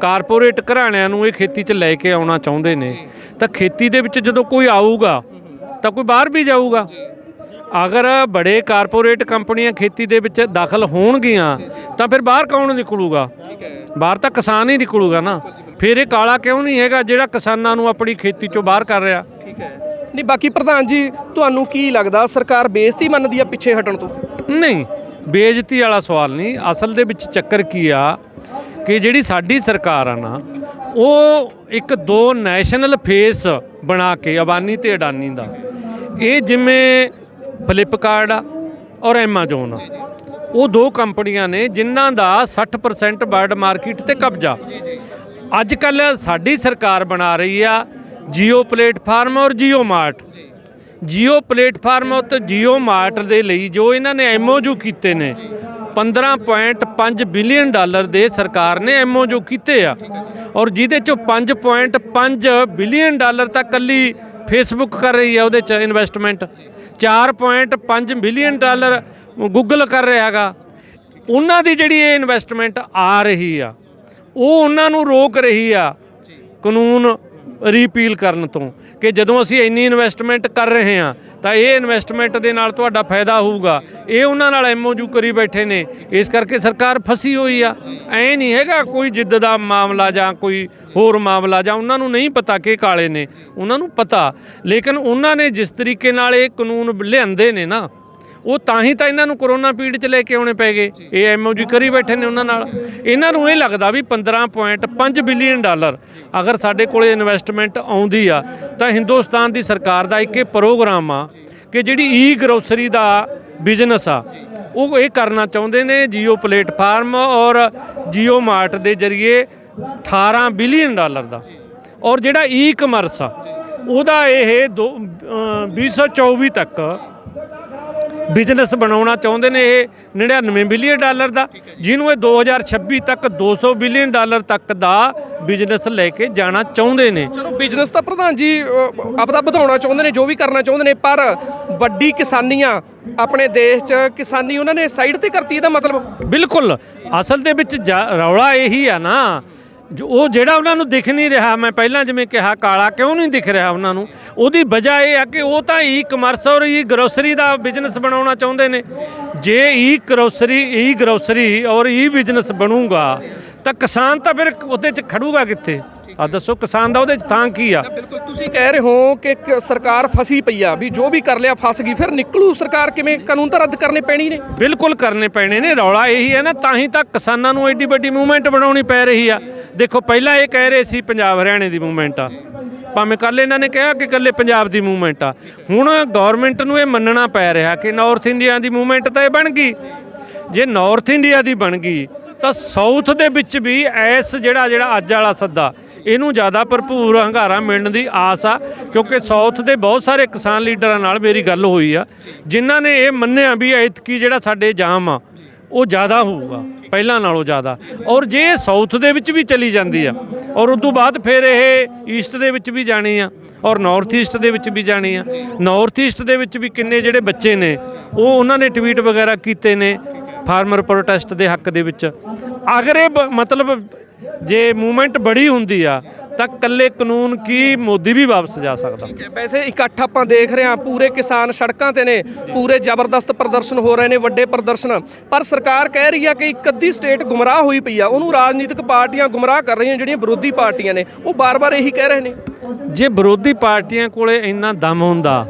ਕਾਰਪੋਰੇਟ ਘਰਾਣਿਆਂ ਨੂੰ ਇਹ ਖੇਤੀ 'ਚ ਲੈ ਕੇ ਆਉਣਾ ਚਾਹੁੰਦੇ ਨੇ ਤਾਂ ਖੇਤੀ ਦੇ ਵਿੱਚ ਜਦੋਂ ਕੋਈ ਆਊਗਾ ਤਾਂ ਕੋਈ ਬਾਹਰ ਵੀ ਜਾਊਗਾ। ਅਗਰ ਬੜੇ ਕਾਰਪੋਰੇਟ ਕੰਪਨੀਆਂ ਖੇਤੀ ਦੇ ਵਿੱਚ ਦਾਖਲ ਹੋਣਗੀਆਂ ਤਾਂ ਫਿਰ ਬਾਹਰ ਕੌਣ ਨਿਕਲੂਗਾ? ਬਾਹਰ ਤਾਂ ਕਿਸਾਨ ਹੀ ਨਿਕਲੂਗਾ ਨਾ। ਫਿਰ ਇਹ ਕਾਲਾ ਕਿਉਂ ਨਹੀਂ ਹੈਗਾ ਜਿਹੜਾ ਕਿਸਾਨਾਂ ਨੂੰ ਆਪਣੀ ਖੇਤੀ 'ਚੋਂ ਬਾਹਰ ਕਰ ਰਿਹਾ? ਠੀਕ ਹੈ। ਨਹੀਂ, ਬਾਕੀ ਪ੍ਰਧਾਨ ਜੀ ਤੁਹਾਨੂੰ ਕੀ ਲੱਗਦਾ ਸਰਕਾਰ ਬੇਇੱਜ਼ਤੀ ਮੰਨਦੀ ਆ ਪਿੱਛੇ ਹਟਣ ਤੋਂ? ਨਹੀਂ, ਬੇਇੱਜ਼ਤੀ ਵਾਲਾ ਸਵਾਲ ਨਹੀਂ। ਅਸਲ ਦੇ ਵਿੱਚ ਚੱਕਰ ਕੀ ਆ ਕਿ ਜਿਹੜੀ ਸਾਡੀ ਸਰਕਾਰ ਆ ਨਾ, ਉਹ ਇੱਕ ਦੋ ਨੈਸ਼ਨਲ ਫੇਸ ਬਣਾ ਕੇ, ਅਬਾਨੀ ਤੇ ਅਡਾਨੀ ਦਾ, ਇਹ ਜਿਵੇਂ ਫਲਿੱਪਕਾਰਟ ਆ ਔਰ ਐਮਾਜ਼ੋਨ ਆ, ਉਹ ਦੋ ਕੰਪਨੀਆਂ ਨੇ ਜਿਨ੍ਹਾਂ ਦਾ 60% ਵਰਲਡ ਮਾਰਕੀਟ ਤੇ ਕਬਜ਼ਾ। ਅੱਜ ਕੱਲ੍ਹ ਸਾਡੀ ਸਰਕਾਰ ਬਣਾ ਰਹੀ ਆ ਜੀਓ ਪਲੇਟਫਾਰਮ ਔਰ ਜੀਓ ਮਾਰਟ। ਜੀਓ ਪਲੇਟਫਾਰਮ ਅਤੇ ਜੀਓ ਮਾਰਟ ਦੇ ਲਈ ਜੋ ਇਹਨਾਂ ਨੇ MOU ਕੀਤੇ ਨੇ 15.5 ਬਿਲੀਅਨ ਡਾਲਰ ਦੇ ਸਰਕਾਰ ਨੇ ਐਮਓਯੂ ਕੀਤੇ ਆ, ਔਰ ਜਿਹਦੇ ਚੋਂ 5.5 ਬਿਲੀਅਨ ਡਾਲਰ ਤਾਂ ਕੱਲੀ ਫੇਸਬੁੱਕ ਕਰ ਰਹੀ ਆ ਉਹਦੇ 'ਚ ਇਨਵੈਸਟਮੈਂਟ, 4.5 ਬਿਲੀਅਨ ਡਾਲਰ ਗੂਗਲ ਕਰ ਰਿਹਾ ਹੈਗਾ। ਉਹਨਾਂ ਦੀ ਜਿਹੜੀ ਇਹ ਇਨਵੈਸਟਮੈਂਟ ਆ ਰਹੀ ਆ ਉਹ ਉਹਨਾਂ ਨੂੰ ਰੋਕ ਰਹੀ ਆ ਕਾਨੂੰਨ ਰੀਪੀਲ ਕਰਨ ਤੋਂ, ਕਿ ਜਦੋਂ ਅਸੀਂ ਇੰਨੀ ਇਨਵੈਸਟਮੈਂਟ ਕਰ ਰਹੇ ਹਾਂ ਤਾਂ ਇਹ ਇਨਵੈਸਟਮੈਂਟ ਦੇ ਨਾਲ ਤੁਹਾਡਾ ਫਾਇਦਾ ਹੋਊਗਾ। ਇਹ ਉਹਨਾਂ ਨਾਲ ਐਮਓਯੂ ਕਰੀ ਬੈਠੇ ਨੇ, ਇਸ ਕਰਕੇ ਸਰਕਾਰ ਫਸੀ ਹੋਈ ਆ। ਐ ਨਹੀਂ ਹੈਗਾ ਕੋਈ ਜਿੱਦ ਦਾ ਮਾਮਲਾ ਜਾਂ ਕੋਈ ਹੋਰ ਮਾਮਲਾ, ਜਾਂ ਉਹਨਾਂ ਨੂੰ ਨਹੀਂ ਪਤਾ ਕਿ ਕਾਲੇ ਨੇ, ਉਹਨਾਂ ਨੂੰ ਪਤਾ। ਲੇਕਿਨ ਉਹਨਾਂ ਨੇ ਜਿਸ ਤਰੀਕੇ ਨਾਲ ਇਹ ਕਾਨੂੰਨ ਲਿਆਂਦੇ ਨੇ ਨਾ, ਉਹ ਤਾਂ ਹੀ ਤਾਂ ਇਹਨਾਂ ਨੂੰ ਕਰੋਨਾ ਪੀੜ 'ਚ ਲੈ ਕੇ ਆਉਣੇ ਪੈ ਗਏ। ਇਹ ਐਮਓਯੂ ਕਰੀ ਬੈਠੇ ਨੇ ਉਹਨਾਂ ਨਾਲ। ਇਹਨਾਂ ਨੂੰ ਇਹ ਲੱਗਦਾ ਵੀ 15.5 ਬਿਲੀਅਨ ਡਾਲਰ ਅਗਰ ਸਾਡੇ ਕੋਲ ਇਨਵੈਸਟਮੈਂਟ ਆਉਂਦੀ ਆ ਤਾਂ ਹਿੰਦੁਸਤਾਨ ਦੀ ਸਰਕਾਰ ਦਾ ਇੱਕ ਇਹ ਪ੍ਰੋਗਰਾਮ ਆ ਕਿ ਜਿਹੜੀ ਈ ਗਰੋਸਰੀ ਦਾ ਬਿਜ਼ਨਸ ਆ ਉਹ ਇਹ ਕਰਨਾ ਚਾਹੁੰਦੇ ਨੇ ਜੀਓ ਪਲੇਟਫਾਰਮ ਔਰ ਜੀਓ ਮਾਰਟ ਦੇ ਜ਼ਰੀਏ 18 ਬਿਲੀਅਨ ਡਾਲਰ ਦਾ। ਔਰ ਜਿਹੜਾ ਈ ਕਮਰਸ ਆ ਉਹਦਾ ਇਹ 2024 ਤੱਕ ਬਿਜ਼ਨਸ ਬਣਾਉਣਾ ਚਾਹੁੰਦੇ ਨੇ, ਇਹ 99 ਬਿਲੀਅਨ ਡਾਲਰ ਦਾ, ਜਿਹਨੂੰ ਇਹ 2026 ਤੱਕ 200 ਬਿਲੀਅਨ ਡਾਲਰ ਤੱਕ ਦਾ ਬਿਜ਼ਨਸ ਲੈ ਕੇ ਜਾਣਾ ਚਾਹੁੰਦੇ ਨੇ। ਚਲੋ ਬਿਜ਼ਨਸ ਤਾਂ ਪ੍ਰਧਾਨ ਜੀ ਆਪਦਾ ਵਧਾਉਣਾ ਚਾਹੁੰਦੇ ਨੇ, ਜੋ ਵੀ ਕਰਨਾ ਚਾਹੁੰਦੇ ਨੇ, ਪਰ ਵੱਡੀ ਕਿਸਾਨੀਆਂ ਆਪਣੇ ਦੇਸ਼ 'ਚ ਕਿਸਾਨੀ ਉਹਨਾਂ ਨੇ ਸਾਈਡ ਤੇ ਕਰਤੀ। ਇਹਦਾ ਮਤਲਬ ਬਿਲਕੁਲ ਅਸਲ ਦੇ ਵਿੱਚ ਰੌਲਾ ਇਹੀ ਆ ਨਾ, ਉਹ ਜਿਹੜਾ ਉਹਨਾਂ ਨੂੰ ਦਿਖ ਨਹੀਂ ਰਿਹਾ। ਮੈਂ ਪਹਿਲਾਂ ਜਿਵੇਂ ਕਿਹਾ ਕਾਲਾ ਕਿਉਂ ਨਹੀਂ ਦਿਖ ਰਿਹਾ ਉਹਨਾਂ ਨੂੰ, ਉਹਦੀ ਵਜ੍ਹਾ ਇਹ ਆ ਕਿ ਉਹ ਤਾਂ ਈ ਕਮਰਸ ਔਰ ਈ ਗਰੋਸਰੀ ਦਾ ਬਿਜ਼ਨਸ ਬਣਾਉਣਾ ਚਾਹੁੰਦੇ ਨੇ। ਜੇ ਈ ਗਰੋਸਰੀ ਔਰ ਈ ਬਿਜ਼ਨਸ ਬਣੂਗਾ ਤਾਂ ਕਿਸਾਨ ਤਾਂ ਫਿਰ ਉਹਦੇ 'ਚ ਖੜੂਗਾ ਕਿੱਥੇ? ਆ ਦੱਸੋ, ਕਿਸਾਨ ਦਾ ਉਹਦੇ 'ਚ ਥਾਂ ਕੀ ਆ? ਬਿਲਕੁਲ ਤੁਸੀਂ ਕਹਿ ਰਹੇ ਹੋ ਕਿ ਸਰਕਾਰ ਫਸੀ ਪਈ ਆ, ਵੀ ਜੋ ਵੀ ਕਰ ਲਿਆ ਫਸ ਗਈ, ਫਿਰ ਨਿਕਲੂ ਸਰਕਾਰ ਕਿਵੇਂ? ਕਾਨੂੰਨ ਤਾਂ ਰੱਦ ਕਰਨੇ ਪੈਣੀ ਨੇ। ਬਿਲਕੁਲ ਕਰਨੇ ਪੈਣੇ ਨੇ। ਰੌਲਾ ਇਹੀ ਹੈ ਨਾ, ਤਾਂ ਹੀ ਤਾਂ ਕਿਸਾਨਾਂ ਨੂੰ ਐਡੀ ਵੱਡੀ ਮੂਵਮੈਂਟ ਬਣਾਉਣੀ ਪੈ ਰਹੀ ਆ। ਦੇਖੋ ਪਹਿਲਾਂ ਇਹ ਕਹਿ ਰਹੇ ਸੀ ਪੰਜਾਬ ਹਰਿਆਣੇ ਦੀ ਮੂਵਮੈਂਟ ਆ, ਭਾਵੇਂ ਕੱਲ੍ਹ ਇਹਨਾਂ ਨੇ ਕਿਹਾ ਕਿ ਇਕੱਲੇ ਪੰਜਾਬ ਦੀ ਮੂਵਮੈਂਟ ਆ। ਹੁਣ ਗੌਰਮੈਂਟ ਨੂੰ ਇਹ ਮੰਨਣਾ ਪੈ ਰਿਹਾ ਕਿ ਨਾਰਥ ਇੰਡੀਆ ਦੀ ਮੂਵਮੈਂਟ ਤਾਂ ਇਹ ਬਣ ਗਈ। ਜੇ ਨਾਰਥ ਇੰਡੀਆ ਦੀ ਬਣ ਗਈ ਤਾਂ ਸਾਊਥ ਦੇ ਵਿੱਚ ਵੀ ਜਿਹੜਾ ਅੱਜ ਵਾਲਾ ਸੱਦਾ ਇਹਨੂੰ ਜ਼ਿਆਦਾ ਭਰਪੂਰ ਹੰਗਾਰਾ ਮਿਲਣ ਦੀ ਆਸ ਆ, ਕਿਉਂਕਿ ਸਾਊਥ ਦੇ ਬਹੁਤ ਸਾਰੇ ਕਿਸਾਨ ਲੀਡਰਾਂ ਨਾਲ ਮੇਰੀ ਗੱਲ ਹੋਈ ਆ ਜਿਨ੍ਹਾਂ ਨੇ ਇਹ ਮੰਨਿਆ ਵੀ ਐਤਕੀ ਜਿਹੜਾ ਸਾਡੇ ਜਾਮ ਆ ਉਹ ਜ਼ਿਆਦਾ ਹੋਊਗਾ ਪਹਿਲਾਂ ਨਾਲੋਂ ਜ਼ਿਆਦਾ। ਔਰ ਜੇ ਸਾਊਥ ਦੇ ਵਿੱਚ ਵੀ ਚਲੀ ਜਾਂਦੀ ਆ ਔਰ ਉਸ ਤੋਂ ਬਾਅਦ ਫਿਰ ਇਹ ਈਸਟ ਦੇ ਵਿੱਚ ਵੀ ਜਾਣੀ ਆ ਔਰ ਨਾਰਥ ਈਸਟ ਦੇ ਵਿੱਚ ਵੀ ਜਾਣੀ ਆ। ਨਾਰਥ ਈਸਟ ਦੇ ਵਿੱਚ ਵੀ ਕਿੰਨੇ ਜਿਹੜੇ ਬੱਚੇ ਨੇ ਉਹ ਉਹਨਾਂ ਨੇ ਟਵੀਟ ਵਗੈਰਾ ਕੀਤੇ ਨੇ ਫਾਰਮਰ ਪ੍ਰੋਟੈਸਟ ਦੇ ਹੱਕ ਦੇ ਵਿੱਚ। ਅਗਰ ਇਹ ਮਤਲਬ ਜੇ ਮੂਵਮੈਂਟ ਬੜੀ ਹੁੰਦੀ ਆ ਤਾਂ ਇਕੱਲੇ ਕਾਨੂੰਨ ਕੀ ਮੋਦੀ ਵੀ ਵਾਪਸ ਜਾ ਸਕਦਾ। ਵੈਸੇ ਇਕੱਠ ਆਪਾਂ ਦੇਖ ਰਹੇ ਹਾਂ, ਪੂਰੇ ਕਿਸਾਨ ਸੜਕਾਂ ਤੇ ਨੇ, ਪੂਰੇ ਜ਼ਬਰਦਸਤ ਪ੍ਰਦਰਸ਼ਨ ਹੋ ਰਹੇ ਨੇ, ਵੱਡੇ ਪ੍ਰਦਰਸ਼ਨ। ਪਰ ਸਰਕਾਰ ਕਹਿ ਰਹੀ ਆ ਕਿ ਇੱਕ ਅੱਧੀ ਸਟੇਟ ਗੁੰਮਰਾਹ ਹੋਈ ਪਈ ਆ, ਉਹਨੂੰ ਰਾਜਨੀਤਿਕ ਪਾਰਟੀਆਂ ਗੁੰਮਰਾਹ ਕਰ ਰਹੀਆਂ, ਜਿਹੜੀਆਂ ਵਿਰੋਧੀ ਪਾਰਟੀਆਂ ਨੇ ਉਹ ਬਾਰ-ਬਾਰ ਇਹੀ ਕਹਿ ਰਹੇ ਨੇ। ਜੇ ਵਿਰੋਧੀ ਪਾਰਟੀਆਂ ਕੋਲੇ ਇੰਨਾ ਦਮ ਹੁੰਦਾ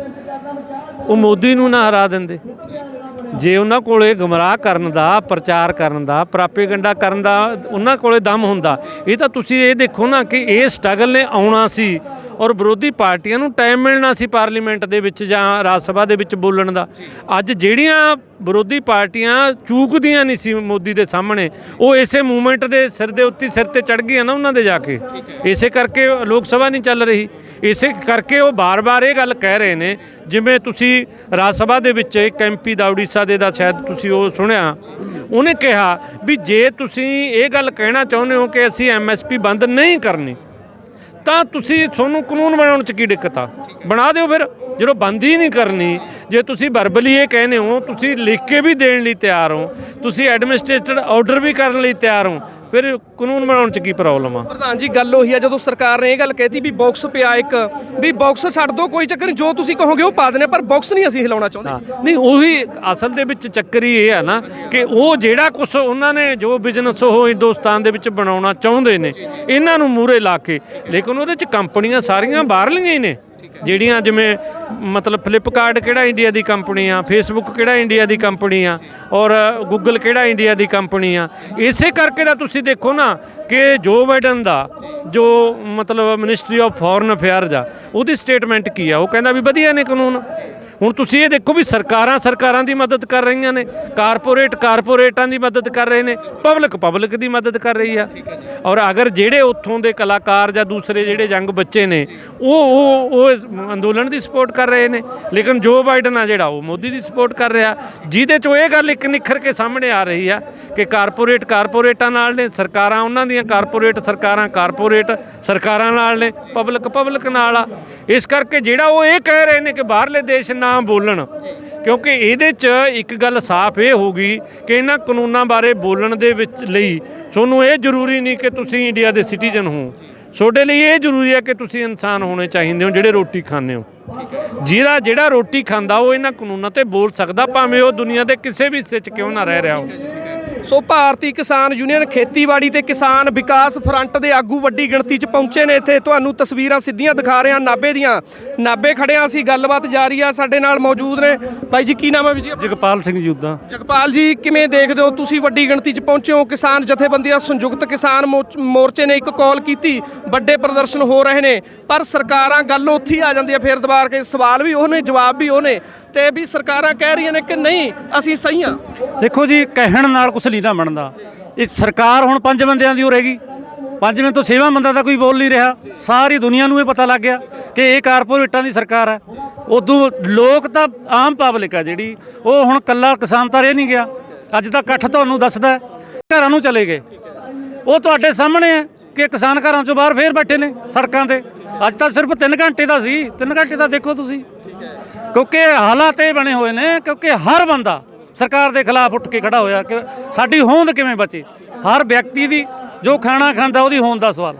ਉਹ ਮੋਦੀ ਨੂੰ ਨਾ ਹਰਾ ਦਿੰਦੇ। ਜੇ ਉਹਨਾਂ ਕੋਲੇ ਗੁੰਮਰਾਹ ਕਰਨ ਦਾ, ਪ੍ਰਚਾਰ ਕਰਨ ਦਾ, ਪ੍ਰਾਪੇਗੰਡਾ ਕਰਨ ਦਾ ਉਹਨਾਂ ਕੋਲੇ ਦਮ ਹੁੰਦਾ। ਇਹ ਤਾਂ ਤੁਸੀਂ ਇਹ ਦੇਖੋ ਨਾ ਕਿ ਇਹ ਸਟਰਗਲ ਨੇ ਆਉਣਾ ਸੀ ਔਰ ਵਿਰੋਧੀ ਪਾਰਟੀਆਂ ਨੂੰ ਟਾਈਮ ਮਿਲਣਾ ਸੀ ਪਾਰਲੀਮੈਂਟ ਦੇ ਵਿੱਚ ਜਾਂ ਰਾਜ ਸਭਾ ਦੇ ਵਿੱਚ ਬੋਲਣ ਦਾ। ਅੱਜ ਜਿਹੜੀਆਂ ਵਿਰੋਧੀ ਪਾਰਟੀਆਂ ਚੂਕਦੀਆਂ ਨਹੀਂ ਸੀ ਮੋਦੀ ਦੇ ਸਾਹਮਣੇ, ਉਹ ਇਸੇ ਮੂਵਮੈਂਟ ਦੇ ਸਿਰ ਦੇ ਉੱਤੇ ਸਿਰ ਤੇ ਚੜ੍ਹ ਗਈਆਂ ਨਾ ਉਹਨਾਂ ਦੇ ਜਾ ਕੇ। ਇਸੇ ਕਰਕੇ ਲੋਕ ਸਭਾ ਨਹੀਂ ਚੱਲ ਰਹੀ, ਇਸੇ ਕਰਕੇ ਉਹ ਬਾਰ-ਬਾਰ ਇਹ ਗੱਲ ਕਹਿ ਰਹੇ ਨੇ। ਜਿਵੇਂ ਤੁਸੀਂ ਰਾਜ ਸਭਾ ਦੇ ਵਿੱਚ ਇੱਕ ਐਮਪੀ ਦਾ ਉੜੀਸਾ ਦੇ ਦਾ ਸ਼ਾਇਦ ਤੁਸੀਂ ਉਹ ਸੁਣਿਆ, ਉਹਨੇ ਕਿਹਾ ਵੀ ਜੇ ਤੁਸੀਂ ਇਹ ਗੱਲ ਕਹਿਣਾ ਚਾਹੁੰਦੇ ਹੋ ਕਿ ਅਸੀਂ ਐਮਐਸਪੀ ਬੰਦ ਨਹੀਂ ਕਰਨੀ ਤਾਂ ਤੁਹਾਨੂੰ ਕਾਨੂੰਨ ਬਣਾਉਣ 'ਚ ਕੀ ਦਿੱਕਤ ਆ? ਬਣਾ ਦਿਓ ਫਿਰ। ਜਦੋਂ ਬੰਦ ਹੀ ਨਹੀਂ ਕਰਨੀ, ਜੇ ਤੁਸੀਂ ਵਰਬਲੀ ਇਹ ਕਹਿੰਦੇ ਹੋ, ਤੁਸੀਂ ਲਿਖ ਕੇ ਵੀ ਦੇਣ ਲਈ ਤਿਆਰ ਹੋ, ਤੁਸੀਂ ਐਡਮਿਨਿਸਟ੍ਰੇਟਿਵ ਆਰਡਰ ਵੀ ਕਰਨ ਲਈ ਤਿਆਰ ਹੋ, ਫਿਰ ਕਾਨੂੰਨ ਬਣਾਉਣ 'ਚ ਕੀ ਪ੍ਰੋਬਲਮ ਆ? ਪ੍ਰਧਾਨ ਜੀ ਗੱਲ ਉਹੀ ਆ, ਜਦੋਂ ਸਰਕਾਰ ਨੇ ਇਹ ਗੱਲ ਕਹਿਤੀ ਵੀ ਬਾਕਸ ਪਿਆ ਇੱਕ, ਵੀ ਬਾਕਸ ਛੱਡ ਦਿਓ, ਕੋਈ ਚੱਕਰ ਨਹੀਂ, ਜੋ ਤੁਸੀਂ ਕਹੋਗੇ ਉਹ ਪਾ ਦੇਣੇ, ਪਰ ਬਾਕਸ ਨਹੀਂ ਅਸੀਂ ਹਿਲਾਉਣਾ ਚਾਹੁੰਦੇ। ਨਹੀਂ, ਉਹੀ ਅਸਲ ਦੇ ਵਿੱਚ ਚੱਕਰ ਹੀ ਇਹ ਆ ਨਾ ਕਿ ਉਹ ਜਿਹੜਾ ਕੁਛ ਉਹਨਾਂ ਨੇ ਜੋ ਬਿਜ਼ਨਸ ਉਹ ਹਿੰਦੁਸਤਾਨ ਦੇ ਵਿੱਚ ਬਣਾਉਣਾ ਚਾਹੁੰਦੇ ਨੇ ਇਹਨਾਂ ਨੂੰ ਮੂਹਰੇ ਲਾ ਕੇ, ਲੇਕਿਨ ਉਹਦੇ 'ਚ ਕੰਪਨੀਆਂ ਸਾਰੀਆਂ ਬਾਹਰਲੀਆਂ ਹੀ ਨੇ ਜਿਹੜੀਆਂ, ਜਿਵੇਂ ਮਤਲਬ ਫਲਿੱਪਕਾਰਟ ਕਿਹੜਾ ਇੰਡੀਆ ਦੀ ਕੰਪਨੀ ਆ, ਫੇਸਬੁੱਕ ਕਿਹੜਾ ਇੰਡੀਆ ਦੀ ਕੰਪਨੀ ਆ, ਔਰ ਗੂਗਲ ਕਿਹੜਾ ਇੰਡੀਆ ਦੀ ਕੰਪਨੀ ਆ। ਇਸੇ ਕਰਕੇ ਤਾਂ ਤੁਸੀਂ ਦੇਖੋ ਨਾ ਕਿ ਜੋ ਬਾਈਡਨ ਦਾ ਜੋ ਮਤਲਬ ਮਿਨਿਸਟਰੀ ਆਫ ਫੋਰਨ ਅਫੇਅਰਜ਼ ਆ ਉਹਦੀ ਸਟੇਟਮੈਂਟ ਕੀ ਆ? ਉਹ ਕਹਿੰਦਾ ਵੀ ਵਧੀਆ ਨੇ ਕਾਨੂੰਨ। ਹੁਣ ਤੁਸੀਂ ਇਹ ਦੇਖੋ ਵੀ ਸਰਕਾਰਾਂ ਦੀ ਮਦਦ ਕਰ ਰਹੀਆਂ ਨੇ, ਕਾਰਪੋਰੇਟਾਂ ਦੀ ਮਦਦ ਕਰ ਰਹੇ ਨੇ, ਪਬਲਿਕ ਦੀ ਮਦਦ ਕਰ ਰਹੀ ਆ। ਔਰ ਅਗਰ ਜਿਹੜੇ ਉੱਥੋਂ ਦੇ ਕਲਾਕਾਰ ਜਾਂ ਦੂਸਰੇ ਜਿਹੜੇ ਯੰਗ ਬੱਚੇ ਨੇ ਉਹ ਇਸ ਅੰਦੋਲਨ ਦੀ ਸਪੋਰਟ ਕਰ ਰਹੇ ਨੇ, ਲੇਕਿਨ ਜੋ ਬਾਈਡਨ ਆ ਜਿਹੜਾ ਉਹ ਮੋਦੀ ਦੀ ਸਪੋਰਟ ਕਰ ਰਿਹਾ, ਜਿਹਦੇ 'ਚੋਂ ਇਹ ਗੱਲ ਇੱਕ ਨਿਖਰ ਕੇ ਸਾਹਮਣੇ ਆ ਰਹੀ ਆ ਕਿ ਕਾਰਪੋਰੇਟਾਂ ਨਾਲ ਨੇ, ਸਰਕਾਰਾਂ ਉਹਨਾਂ ਦੀਆਂ ਕਾਰਪੋਰੇਟ ਸਰਕਾਰਾਂ ਨਾਲ ਨੇ, ਪਬਲਿਕ ਨਾਲ ਆ। ਇਸ ਕਰਕੇ ਜਿਹੜਾ ਉਹ ਇਹ ਕਹਿ ਰਹੇ ਨੇ ਕਿ ਬਾਹਰਲੇ ਦੇਸ਼ ਨਾ ਬੋਲਣ, ਕਿਉਂਕਿ ਇਹਦੇ 'ਚ ਇੱਕ ਗੱਲ ਸਾਫ਼ ਇਹ ਹੋ ਗਈ ਕਿ ਇਹਨਾਂ ਕਾਨੂੰਨਾਂ ਬਾਰੇ ਬੋਲਣ ਦੇ ਵਿੱਚ ਲਈ ਤੁਹਾਨੂੰ ਇਹ ਜ਼ਰੂਰੀ ਨਹੀਂ ਕਿ ਤੁਸੀਂ ਇੰਡੀਆ ਦੇ ਸਿਟੀਜ਼ਨ ਹੋ, ਤੁਹਾਡੇ ਲਈ ਇਹ ਜ਼ਰੂਰੀ ਹੈ ਕਿ ਤੁਸੀਂ ਇਨਸਾਨ ਹੋਣੇ ਚਾਹੀਦੇ ਹੋ ਜਿਹੜੇ ਰੋਟੀ ਖਾਂਦੇ ਹੋ। ਜਿਹੜਾ ਰੋਟੀ ਖਾਂਦਾ ਉਹ ਇਹਨਾਂ ਕਾਨੂੰਨਾਂ ਤੇ ਬੋਲ ਸਕਦਾ, ਭਾਵੇਂ ਉਹ ਦੁਨੀਆ ਦੇ ਕਿਸੇ ਵੀ ਹਿੱਸੇ 'ਚ ਕਿਉਂ ਨਾ ਰਹਿ ਰਿਹਾ ਹੋ। ਸੋ ਭਾਰਤੀ ਕਿਸਾਨ ਯੂਨੀਅਨ ਖੇਤੀਬਾੜੀ ਤੇ ਕਿਸਾਨ ਵਿਕਾਸ ਫਰੰਟ ਦੇ ਆਗੂ ਵੱਡੀ ਗਿਣਤੀ 'ਚ ਪਹੁੰਚੇ ਨੇ ਇੱਥੇ। ਤੁਹਾਨੂੰ ਤਸਵੀਰਾਂ ਸਿੱਧੀਆਂ ਦਿਖਾ ਰਹੇ ਹਾਂ ਨਾਭੇ ਦੀਆਂ। ਨਾਭੇ ਖੜਿਆ ਅਸੀਂ, ਗੱਲਬਾਤ ਜਾਰੀ ਆ। ਸਾਡੇ ਨਾਲ ਮੌਜੂਦ ਨੇ ਬਾਈ ਜੀ, ਕੀ ਨਾਮ ਹੈ ਜੀ? ਜਗਪਾਲ ਸਿੰਘ ਜੂਦਾ। ਜਗਪਾਲ ਜੀ, ਕਿਵੇਂ ਦੇਖਦੇ ਹੋ ਤੁਸੀਂ ਵੱਡੀ ਗਿਣਤੀ 'ਚ ਪਹੁੰਚੇ ਹੋ? ਕਿਸਾਨ ਜਥੇਬੰਦੀਆਂ ਸੰਯੁਕਤ ਕਿਸਾਨ ਮੋਰਚੇ ਨੇ ਇੱਕ ਕਾਲ ਕੀਤੀ, ਵੱਡੇ ਪ੍ਰਦਰਸ਼ਨ ਹੋ ਰਹੇ ਨੇ, ਪਰ ਸਰਕਾਰਾਂ ਗੱਲ ਉੱਥੇ ਹੀ ਆ ਜਾਂਦੀ ਹੈ ਫਿਰ ਦੁਬਾਰਾ ਕੇ ਸਵਾਲ ਵੀ ਉਹਨੇ, ਜਵਾਬ ਵੀ ਉਹਨੇ, ਤੇ ਵੀ ਸਰਕਾਰਾਂ ਕਹਿ ਰਹੀਆਂ ਨੇ ਕਿ ਨਹੀਂ ਅਸੀਂ ਸਹੀ ਹਾਂ। ਦੇਖੋ ਜੀ, ਕਹਿਣ ਨਾਲ ਕੁਛ ਨਹੀਂ ਨਾ ਬਣਦਾ। ਇਹ ਸਰਕਾਰ ਹੁਣ 5 ਬੰਦਿਆਂ ਦੀ ਹੋ ਰਹੇਗੀ, 5ਵੇਂ ਤੋਂ 6ਵਾਂ ਬੰਦਾ ਤਾਂ ਕੋਈ ਬੋਲ ਨਹੀਂ ਰਿਹਾ। ਸਾਰੀ ਦੁਨੀਆ ਨੂੰ ਇਹ ਪਤਾ ਲੱਗ ਗਿਆ ਕਿ ਇਹ ਕਾਰਪੋਰੇਟਾਂ ਦੀ ਸਰਕਾਰ ਹੈ। ਉਦੋਂ ਲੋਕ ਤਾਂ ਆਮ ਪਬਲਿਕ ਆ ਜਿਹੜੀ, ਉਹ ਹੁਣ ਕੱਲਾ ਕਿਸਾਨ ਤਾਂ ਰਹਿ ਨਹੀਂ ਗਿਆ। ਅੱਜ ਦਾ ਇਕੱਠ ਤੁਹਾਨੂੰ ਦੱਸਦਾ, ਘਰਾਂ ਨੂੰ ਚਲੇ ਗਏ। ਉਹ ਤੁਹਾਡੇ ਸਾਹਮਣੇ ਹੈ ਕਿ ਕਿਸਾਨ ਘਰਾਂ ਚੋਂ ਬਾਹਰ ਫੇਰ ਬੈਠੇ ਨੇ ਸੜਕਾਂ ਤੇ। ਅੱਜ ਤਾਂ ਸਿਰਫ 3 ਘੰਟੇ ਦਾ ਸੀ, 3 ਘੰਟੇ ਦਾ ਦੇਖੋ ਤੁਸੀਂ, ਕਿਉਂਕਿ ਹਾਲਾਤ ਇਹ ਬਣੇ ਹੋਏ ਨੇ, ਕਿਉਂਕਿ ਹਰ ਬੰਦਾ ਸਰਕਾਰ ਦੇ ਖਿਲਾਫ ਉੱਠ ਕੇ ਖੜਾ ਹੋਇਆ ਕਿ ਸਾਡੀ ਹੋਂਦ ਕਿਵੇਂ ਬਚੇ। ਹਰ ਵਿਅਕਤੀ ਦੀ ਜੋ ਖਾਣਾ ਖਾਂਦਾ ਉਹਦੀ ਹੋਂਦ ਦਾ ਸਵਾਲ।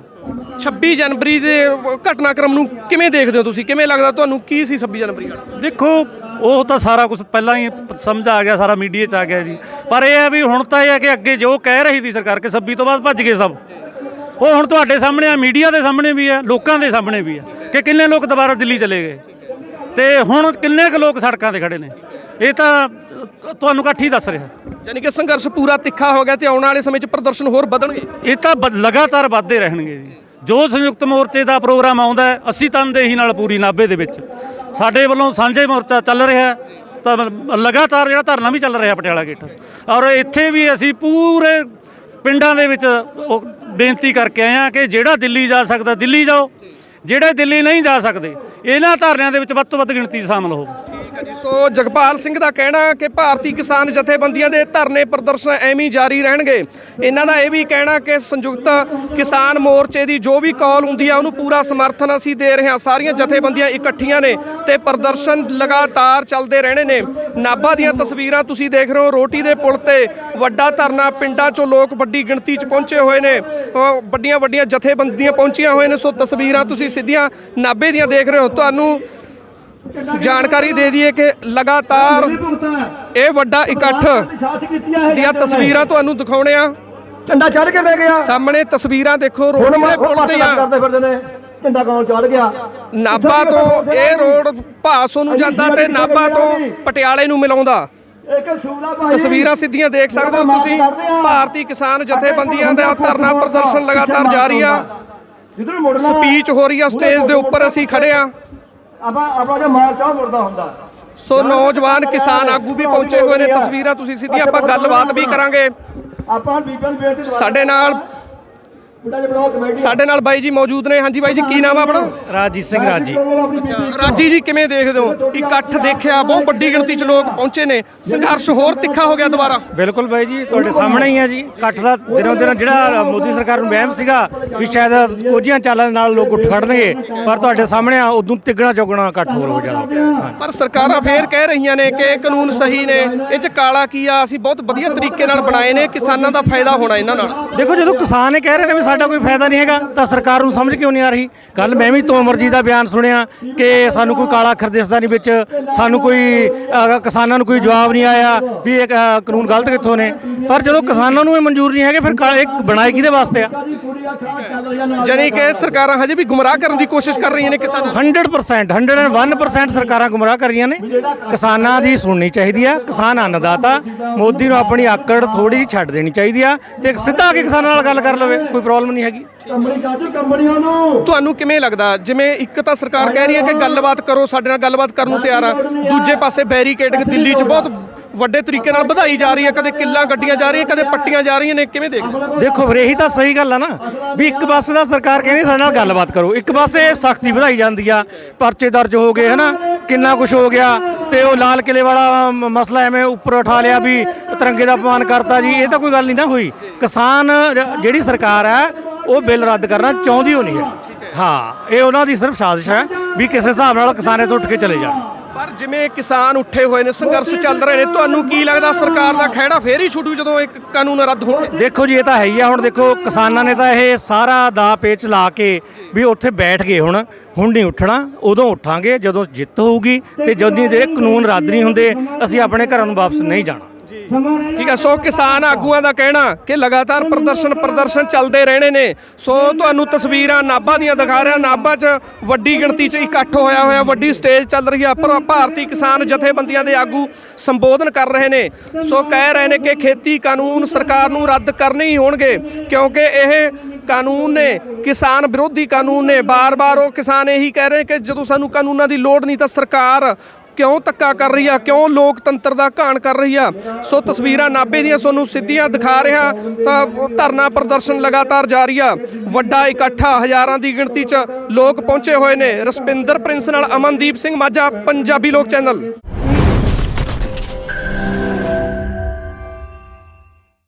26 ਜਨਵਰੀ ਦੇ ਘਟਨਾਕ੍ਰਮ ਨੂੰ ਕਿਵੇਂ ਦੇਖਦੇ ਹੋ ਤੁਸੀਂ? ਕਿਵੇਂ ਲੱਗਦਾ ਤੁਹਾਨੂੰ, ਕੀ ਸੀ 26 ਜਨਵਰੀ ਵਾਲਾ? ਦੇਖੋ, ਉਹ ਤਾਂ ਸਾਰਾ ਕੁਝ ਪਹਿਲਾਂ ਹੀ ਸਮਝ ਆ ਗਿਆ, ਸਾਰਾ ਮੀਡੀਆ 'ਚ ਆ ਗਿਆ ਜੀ। ਪਰ ਇਹ ਹੈ ਵੀ ਹੁਣ ਤਾਂ ਇਹ ਹੈ ਕਿ ਅੱਗੇ ਜੋ ਕਹਿ ਰਹੀ ਸੀ ਸਰਕਾਰ ਕਿ 26 ਤੋਂ ਬਾਅਦ ਭੱਜ ਗਏ ਸਭ, ਉਹ ਹੁਣ ਤੁਹਾਡੇ ਸਾਹਮਣੇ ਆ, ਮੀਡੀਆ ਦੇ ਸਾਹਮਣੇ ਵੀ ਹੈ, ਲੋਕਾਂ ਦੇ ਸਾਹਮਣੇ ਵੀ ਹੈ ਕਿ ਕਿੰਨੇ ਲੋਕ ਦੁਬਾਰਾ ਦਿੱਲੀ ਚਲੇ ਗਏ ਤੇ ਹੁਣ ਕਿੰਨੇ ਕੁ ਲੋਕ ਸੜਕਾਂ ਤੇ ਖੜੇ ਨੇ। ਇਹ ਤਾਂ ਤੁਹਾਨੂੰ ਇਕੱਠ ਹੀ ਦੱਸ ਰਿਹਾ। ਯਾਨੀ ਕਿ ਸੰਘਰਸ਼ ਪੂਰਾ ਤਿੱਖਾ ਹੋ ਗਿਆ ਤੇ ਆਉਣ ਵਾਲੇ ਸਮੇਂ 'ਚ ਪ੍ਰਦਰਸ਼ਨ ਹੋਰ ਵਧਣਗੇ। ਇਹ ਤਾਂ ਲਗਾਤਾਰ ਵੱਧਦੇ ਰਹਿਣਗੇ ਜੀ। ਜੋ ਸੰਯੁਕਤ ਮੋਰਚੇ ਦਾ ਪ੍ਰੋਗਰਾਮ ਆਉਂਦਾ ਹੈ, ਅਸੀਂ ਤਨਦੇਹੀ ਨਾਲ ਪੂਰੀ ਨਾਭੇ ਦੇ ਵਿੱਚ ਸਾਡੇ ਵੱਲੋਂ ਸਾਂਝੇ ਮੋਰਚਾ ਚੱਲ ਰਿਹਾ, ਤਾਂ ਲਗਾਤਾਰ ਜਿਹੜਾ ਧਰਨਾ ਵੀ ਚੱਲ ਰਿਹਾ ਪਟਿਆਲਾ ਗੇਟ, ਔਰ ਇੱਥੇ ਵੀ ਅਸੀਂ ਪੂਰੇ ਪਿੰਡਾਂ ਦੇ ਵਿੱਚ ਉਹ ਬੇਨਤੀ ਕਰਕੇ ਆਏ ਹਾਂ ਕਿ ਜਿਹੜਾ ਦਿੱਲੀ ਜਾ ਸਕਦਾ ਦਿੱਲੀ ਜਾਓ, ਜਿਹੜੇ ਦਿੱਲੀ ਨਹੀਂ ਜਾ ਸਕਦੇ ਇਹਨਾਂ ਧਰਨਿਆਂ ਦੇ ਵਿੱਚ ਵੱਧ ਤੋਂ ਵੱਧ ਗਿਣਤੀ ਸ਼ਾਮਲ ਹੋਵੋ। ਸੋ ਜਗਪਾਲ ਸਿੰਘ ਦਾ ਕਹਿਣਾ ਕਿ ਭਾਰਤੀ ਕਿਸਾਨ ਜਥੇਬੰਦੀਆਂ ਦੇ ਧਰਨੇ ਪ੍ਰਦਰਸ਼ਨ ਐਵੇਂ ਹੀ ਜਾਰੀ ਰਹਿਣਗੇ। ਇਹਨਾਂ ਦਾ ਇਹ ਵੀ ਕਹਿਣਾ ਕਿ ਸੰਯੁਕਤ ਕਿਸਾਨ ਮੋਰਚੇ ਦੀ ਜੋ ਵੀ ਕਾਲ ਹੁੰਦੀ ਆ ਉਹਨੂੰ ਪੂਰਾ ਸਮਰਥਨ ਅਸੀਂ ਦੇ ਰਹੇ ਹਾਂ। ਸਾਰੀਆਂ ਜਥੇਬੰਦੀਆਂ ਇਕੱਠੀਆਂ ਨੇ ਤੇ ਪ੍ਰਦਰਸ਼ਨ ਲਗਾਤਾਰ ਚੱਲਦੇ ਰਹਿਣੇ ਨੇ। ਨਾਭਾ ਦੀਆਂ ਤਸਵੀਰਾਂ ਤੁਸੀਂ ਦੇਖ ਰਹੇ ਹੋ, ਰੋਟੀ ਦੇ ਪੁਲ ਤੇ ਵੱਡਾ ਧਰਨਾ, ਪਿੰਡਾਂ 'ਚੋਂ ਲੋਕ ਵੱਡੀ ਗਿਣਤੀ 'ਚ ਪਹੁੰਚੇ ਹੋਏ ਨੇ, ਵੱਡੀਆਂ ਜਥੇਬੰਦੀਆਂ ਪਹੁੰਚੀਆਂ ਹੋਏ ਨੇ। ਸੋ ਤਸਵੀਰਾਂ ਤੁਸੀਂ ਸਿੱਧੀਆਂ ਨਾਭੇ ਦੀਆਂ ਦੇਖ ਰਹੇ ਹੋ। ਤੁਹਾਨੂੰ ਜਾਣਕਾਰੀ ਦੇ ਦਈਏ ਕਿ ਲਗਾਤਾਰ ਇਹ ਵੱਡਾ ਇਕੱਠ ਦੀਆਂ ਤਸਵੀਰਾਂ ਤੁਹਾਨੂੰ ਦਿਖਾਉਣੇ ਆ। ਝੰਡਾ ਚੜ ਕੇ ਬਹਿ ਗਿਆ ਸਾਹਮਣੇ ਤਸਵੀਰਾਂ ਦੇਖੋ, ਰੋਡ ਦੇ ਪੁਲ ਤੇ ਆ। ਕਰਦੇ ਫਿਰਦੇ ਨੇ, ਝੰਡਾ ਕੌਣ ਚੜ ਗਿਆ। ਨਾਭਾ ਤੋਂ ਇਹ ਰੋਡ ਭਾਸੋ ਨੂੰ ਜਾਂਦਾ ਤੇ ਨਾਭਾ ਤੋਂ ਪਟਿਆਲੇ ਨੂੰ ਮਿਲਾਉਂਦਾ। ਤਸਵੀਰਾਂ ਸਿੱਧੀਆਂ ਦੇਖ ਸਕਦੇ ਹੋ ਤੁਸੀਂ। ਭਾਰਤੀ ਕਿਸਾਨ ਜਥੇਬੰਦੀਆਂ ਦਾ ਧਰਨਾ ਪ੍ਰਦਰਸ਼ਨ ਲਗਾਤਾਰ ਜਾਰੀ ਆ। ਸਪੀਚ ਹੋ ਰਹੀ ਆ ਸਟੇਜ ਦੇ ਉੱਪਰ, ਅਸੀਂ ਖੜੇ ਆ। ਆਪਾਂ ਜੋ ਮਾਰਚਾ ਮੁਰਦਾ ਹੁੰਦਾ। ਸੋ ਨੌਜਵਾਨ ਕਿਸਾਨ ਆਗੂ ਵੀ ਪਹੁੰਚੇ ਹੋਏ ਨੇ। ਤਸਵੀਰਾਂ ਤੁਸੀਂ ਸਿੱਧੀਆਂ, ਆਪਾਂ ਗੱਲਬਾਤ ਵੀ ਕਰਾਂਗੇ। ਆਪਾਂ ਬੀਬਲ ਬੇਟੀ ਸਾਡੇ ਨਾਲ ਬਾਈ ਜੀ ਮੌਜੂਦ ਨੇ। ਹਾਂਜੀ ਬਾਈ ਜੀ, ਕੀ ਨਾਮ ਆ ਆਪਣਾ? ਰਾਜੀਤ ਸਿੰਘ ਰਾਜੀ। ਰਾਜੀ ਜੀ, ਕਿਵੇਂ ਦੇਖਦੇ ਹੋ ਇਕੱਠ? ਦੇਖਿਆ ਬਹੁਤ ਵੱਡੀ ਗਿਣਤੀ 'ਚ ਲੋਕ ਪਹੁੰਚੇ ਨੇ, ਸੰਘਰਸ਼ ਹੋਰ ਤਿੱਖਾ ਹੋ ਗਿਆ ਦੁਬਾਰਾ। ਬਿਲਕੁਲ ਬਾਈ ਜੀ, ਤੁਹਾਡੇ ਸਾਹਮਣੇ ਹੀ ਆ ਜੀ। ਇਕੱਠ ਦਾ ਦਿਨੋਂ ਦਿਨ ਜਿਹੜਾ ਮੋਦੀ ਸਰਕਾਰ ਨੂੰ ਵਹਿਮ ਸੀਗਾ ਵੀ ਸ਼ਾਇਦ ਕੋਝੀਆਂ ਚਾਲਾਂ ਦੇ ਨਾਲ ਲੋਕ ਉੱਠ ਖੜਨਗੇ, ਪਰ ਤੁਹਾਡੇ ਸਾਹਮਣੇ ਆ ਉਦੋਂ ਤਿੱਗਣਾ ਚੌਗਣਾ ਇਕੱਠ ਹੋਰ ਹੋ ਜਾਣਾ। ਪਰ ਸਰਕਾਰਾਂ ਫੇਰ ਕਹਿ ਰਹੀਆਂ ਨੇ ਕਿ ਕਾਨੂੰਨ ਸਹੀ ਨੇ, ਇਹ 'ਚ ਕਾਲਾ ਕੀ ਆ, ਅਸੀਂ ਬਹੁਤ ਵਧੀਆ ਤਰੀਕੇ ਨਾਲ ਬਣਾਏ ਨੇ, ਕਿਸਾਨਾਂ ਦਾ ਫਾਇਦਾ ਹੋਣਾ ਇਹਨਾਂ ਨਾਲ। ਦੇਖੋ, ਜਦੋਂ ਕਿਸਾਨ ਇਹ ਕਹਿ ਰਹੇ ਨੇ ਵੀ ਸਾਡਾ ਕੋਈ ਫਾਇਦਾ ਨਹੀਂ ਹੈਗਾ ਤਾਂ ਸਰਕਾਰ ਨੂੰ ਸਮਝ ਕਿਉਂ ਨਹੀਂ ਆ ਰਹੀ? ਕੱਲ ਮੈਂ ਵੀ ਤੋਮਰ ਜੀ ਦਾ ਬਿਆਨ ਸੁਣਿਆ ਕਿ ਸਾਨੂੰ ਕੋਈ ਕਾਲਾ ਅੱਖਰ ਦਿਸਦਾ ਨਹੀਂ ਵਿੱਚ, ਸਾਨੂੰ ਕੋਈ ਕਿਸਾਨਾਂ ਨੂੰ ਕੋਈ ਜਵਾਬ ਨਹੀਂ ਆਇਆ ਵੀ ਇਹ ਕਾਨੂੰਨ ਗਲਤ ਕਿੱਥੋਂ ਨੇ। ਪਰ ਜਦੋਂ ਕਿਸਾਨਾਂ ਨੂੰ ਇਹ ਮਨਜ਼ੂਰ ਨਹੀਂ ਹੈਗੇ, ਫਿਰ ਇਹ ਬਣਾਏ ਕਿਹਦੇ ਵਾਸਤੇ ਆ? ਜਾਨੀ ਕਿ ਸਰਕਾਰਾਂ ਹਜੇ ਵੀ ਗੁੰਮਰਾਹ ਕਰਨ ਦੀ ਕੋਸ਼ਿਸ਼ ਕਰ ਰਹੀਆਂ ਨੇ ਕਿਸਾਨਾਂ ਨੂੰ। 100% 101% ਸਰਕਾਰਾਂ ਗੁੰਮਰਾਹ ਕਰ ਰਹੀਆਂ ਨੇ। ਕਿਸਾਨਾਂ ਦੀ ਸੁਣਨੀ ਚਾਹੀਦੀ ਆ। ਕਿਸਾਨ ਅੰਨਦਾਤਾ, ਮੋਦੀ ਨੂੰ ਆਪਣੀ ਆਕੜ ਥੋੜੀ ਜਿਹੀ ਛੱਡ ਦੇਣੀ ਚਾਹੀਦੀ ਆ ਤੇ ਸਿੱਧਾ ਆ ਕੇ ਕਿਸਾਨਾਂ ਨਾਲ ਗੱਲ ਕਰ ਲਵੇ, ਕੋਈ ਪ੍ਰੋਬਲਮ ਪ੍ਰੋਬਲਮ ਨਹੀਂ ਹੈਗੀ। ਕੰਪਨੀ ਚਾਚੂ ਕੰਪਨੀਆਂ ਨੂੰ ਤੁਹਾਨੂੰ ਕਿਵੇਂ ਲੱਗਦਾ, ਜਿਵੇਂ ਇੱਕ ਤਾਂ ਸਰਕਾਰ ਕਹਿ ਰਹੀ ਹੈ ਕਿ ਗੱਲਬਾਤ ਕਰੋ, ਸਾਡੇ ਨਾਲ ਗੱਲਬਾਤ ਕਰਨ ਨੂੰ ਤਿਆਰ ਆ, ਦੂਜੇ ਪਾਸੇ ਬੈਰੀਕੇਡਿੰਗ ਦਿੱਲੀ 'ਚ ਬਹੁਤ ਵੱਡੇ ਤਰੀਕੇ ਨਾਲ ਵਧਾਈ ਜਾ ਰਹੀ ਹੈ, ਕਦੇ ਕਿੱਲਾਂ ਗੱਡੀਆਂ ਜਾ ਰਹੀਆਂ, ਕਦੇ ਪੱਟੀਆਂ ਜਾ ਰਹੀਆਂ ਨੇ, ਕਿਵੇਂ ਦੇਖਦੇ? ਦੇਖੋ ਫਿਰ ਇਹੀ ਤਾਂ ਸਹੀ ਗੱਲ ਆ ਨਾ ਵੀ ਇੱਕ ਪਾਸੇ ਦਾ ਸਰਕਾਰ ਕਹਿੰਦੀ ਸਾਡੇ ਨਾਲ ਗੱਲਬਾਤ ਕਰੋ, ਇੱਕ ਪਾਸੇ ਸਖਤੀ ਵਧਾਈ ਜਾਂਦੀ ਆ, ਪਰਚੇ ਦਰਜ ਹੋ ਗਏ ਹਨਾ, ਕਿੰਨਾ ਕੁਝ ਹੋ ਗਿਆ, ਤੇ ਉਹ ਲਾਲ ਕਿਲੇ ਵਾਲਾ ਮਸਲਾ ਐਵੇਂ ਉੱਪਰ ਉਠਾ ਲਿਆ ਵੀ ਤਿਰੰਗੇ ਦਾ ਅਪਮਾਨ ਕਰਤਾ ਜੀ। ਇਹ ਤਾਂ ਕੋਈ ਗੱਲ ਨਹੀਂ ਨਾ ਹੋਈ। ਕਿਸਾਨ ਜਿਹੜੀ ਸਰਕਾਰ ਹੈ ਉਹ ਬਿੱਲ ਰੱਦ ਕਰਨਾ ਚਾਹੁੰਦੀ ਹੋ ਨਹੀਂ ਹੈ। ਹਾਂ, ਇਹ ਉਹਨਾਂ ਦੀ ਸਿਰਫ ਸਾਜ਼ਿਸ਼ ਹੈ ਵੀ ਕਿਸੇ ਹਿਸਾਬ ਨਾਲ ਕਿਸਾਨ ਇੱਥੋਂ ਉੱਠ ਕੇ ਚਲੇ ਜਾਣ। ਪਰ ਜਿਵੇਂ ਕਿਸਾਨ ਉੱਠੇ ਹੋਏ ਨੇ, ਸੰਘਰਸ਼ ਚੱਲ ਰਹੇ ਨੇ, ਤੁਹਾਨੂੰ ਕੀ ਲੱਗਦਾ ਸਰਕਾਰ ਦਾ ਖਹਿੜਾ ਫੇਰ ਹੀ ਛੁੱਟੂ ਜਦੋਂ ਇੱਕ ਕਾਨੂੰਨ ਰੱਦ ਹੋਣਗੇ? ਦੇਖੋ ਜੀ ਇਹ ਤਾਂ ਹੈ ਹੀ ਆ। ਹੁਣ ਦੇਖੋ ਕਿਸਾਨਾਂ ਨੇ ਤਾਂ ਇਹ ਸਾਰਾ ਦਾ ਪੇਚ ਲਾ ਕੇ ਵੀ ਉੱਥੇ ਬੈਠ ਗਏ। ਹੁਣ ਨਹੀਂ ਉੱਠਣਾ, ਉਦੋਂ ਉੱਠਾਂਗੇ ਜਦੋਂ ਜਿੱਤ ਹੋਊਗੀ, ਤੇ ਜਦੋਂ ਦੇ ਕਾਨੂੰਨ ਰੱਦ ਨਹੀਂ ਹੁੰਦੇ ਅਸੀਂ ਆਪਣੇ ਘਰਾਂ ਨੂੰ ਵਾਪਸ ਨਹੀਂ ਜਾਣਾ। ਠੀਕ ਹੈ। ਸੋ ਕਿਸਾਨ ਆਗੂਆਂ ਦਾ ਕਹਿਣਾ ਕਿ ਲਗਾਤਾਰ ਪ੍ਰਦਰਸ਼ਨ ਚੱਲਦੇ ਰਹਿਣੇ ਨੇ। ਸੋ ਤੁਹਾਨੂੰ ਤਸਵੀਰਾਂ ਨਾਭਾ ਦੀਆਂ ਦਿਖਾ ਰਿਹਾ। ਨਾਭਾ 'ਚ ਵੱਡੀ ਗਿਣਤੀ 'ਚ ਇਕੱਠ ਹੋਇਆ, ਵੱਡੀ ਸਟੇਜ ਚੱਲ ਰਹੀ ਆ, ਪਰ ਭਾਰਤੀ ਕਿਸਾਨ ਜਥੇਬੰਦੀਆਂ ਦੇ ਆਗੂ ਸੰਬੋਧਨ ਕਰ ਰਹੇ ਨੇ। ਸੋ ਕਹਿ ਰਹੇ ਨੇ ਕਿ ਖੇਤੀ ਕਾਨੂੰਨ ਸਰਕਾਰ ਨੂੰ ਰੱਦ ਕਰਨੇ ਹੀ ਹੋਣਗੇ, ਕਿਉਂਕਿ ਇਹ ਕਾਨੂੰਨ ਨੇ ਕਿਸਾਨ ਵਿਰੋਧੀ ਕਾਨੂੰਨ ਨੇ। ਬਾਰ-ਬਾਰ ਉਹ ਕਿਸਾਨ ਇਹੀ ਕਹਿ ਰਹੇ ਕਿ ਜਦੋਂ ਸਾਨੂੰ ਕਾਨੂੰਨਾਂ ਦੀ ਲੋੜ ਨਹੀਂ ਤਾਂ ਸਰਕਾਰ ਕਿਉਂ ਧੱਕਾ ਕਰ ਰਹੀ ਆ, ਕਿਉਂ ਲੋਕਤੰਤਰ ਦਾ ਘਾਣ ਕਰ ਰਹੀ ਆ। ਸੋ ਤਸਵੀਰਾਂ ਨਾਭੇ ਦੀਆਂ ਤੁਹਾਨੂੰ ਸਿੱਧੀਆਂ ਦਿਖਾ ਰਿਹਾ। ਧਰਨਾ ਪ੍ਰਦਰਸ਼ਨ ਲਗਾਤਾਰ ਜਾਰੀ ਆ, ਵੱਡਾ ਇਕੱਠਾ, ਹਜ਼ਾਰਾਂ ਦੀ ਗਿਣਤੀ 'ਚ ਲੋਕ ਪਹੁੰਚੇ ਹੋਏ ਨੇ। ਰਸਪਿੰਦਰ ਪ੍ਰਿੰਸ ਨਾਲ ਅਮਨਦੀਪ ਸਿੰਘ ਮਾਝਾ, ਪੰਜਾਬੀ ਲੋਕ ਚੈਨਲ।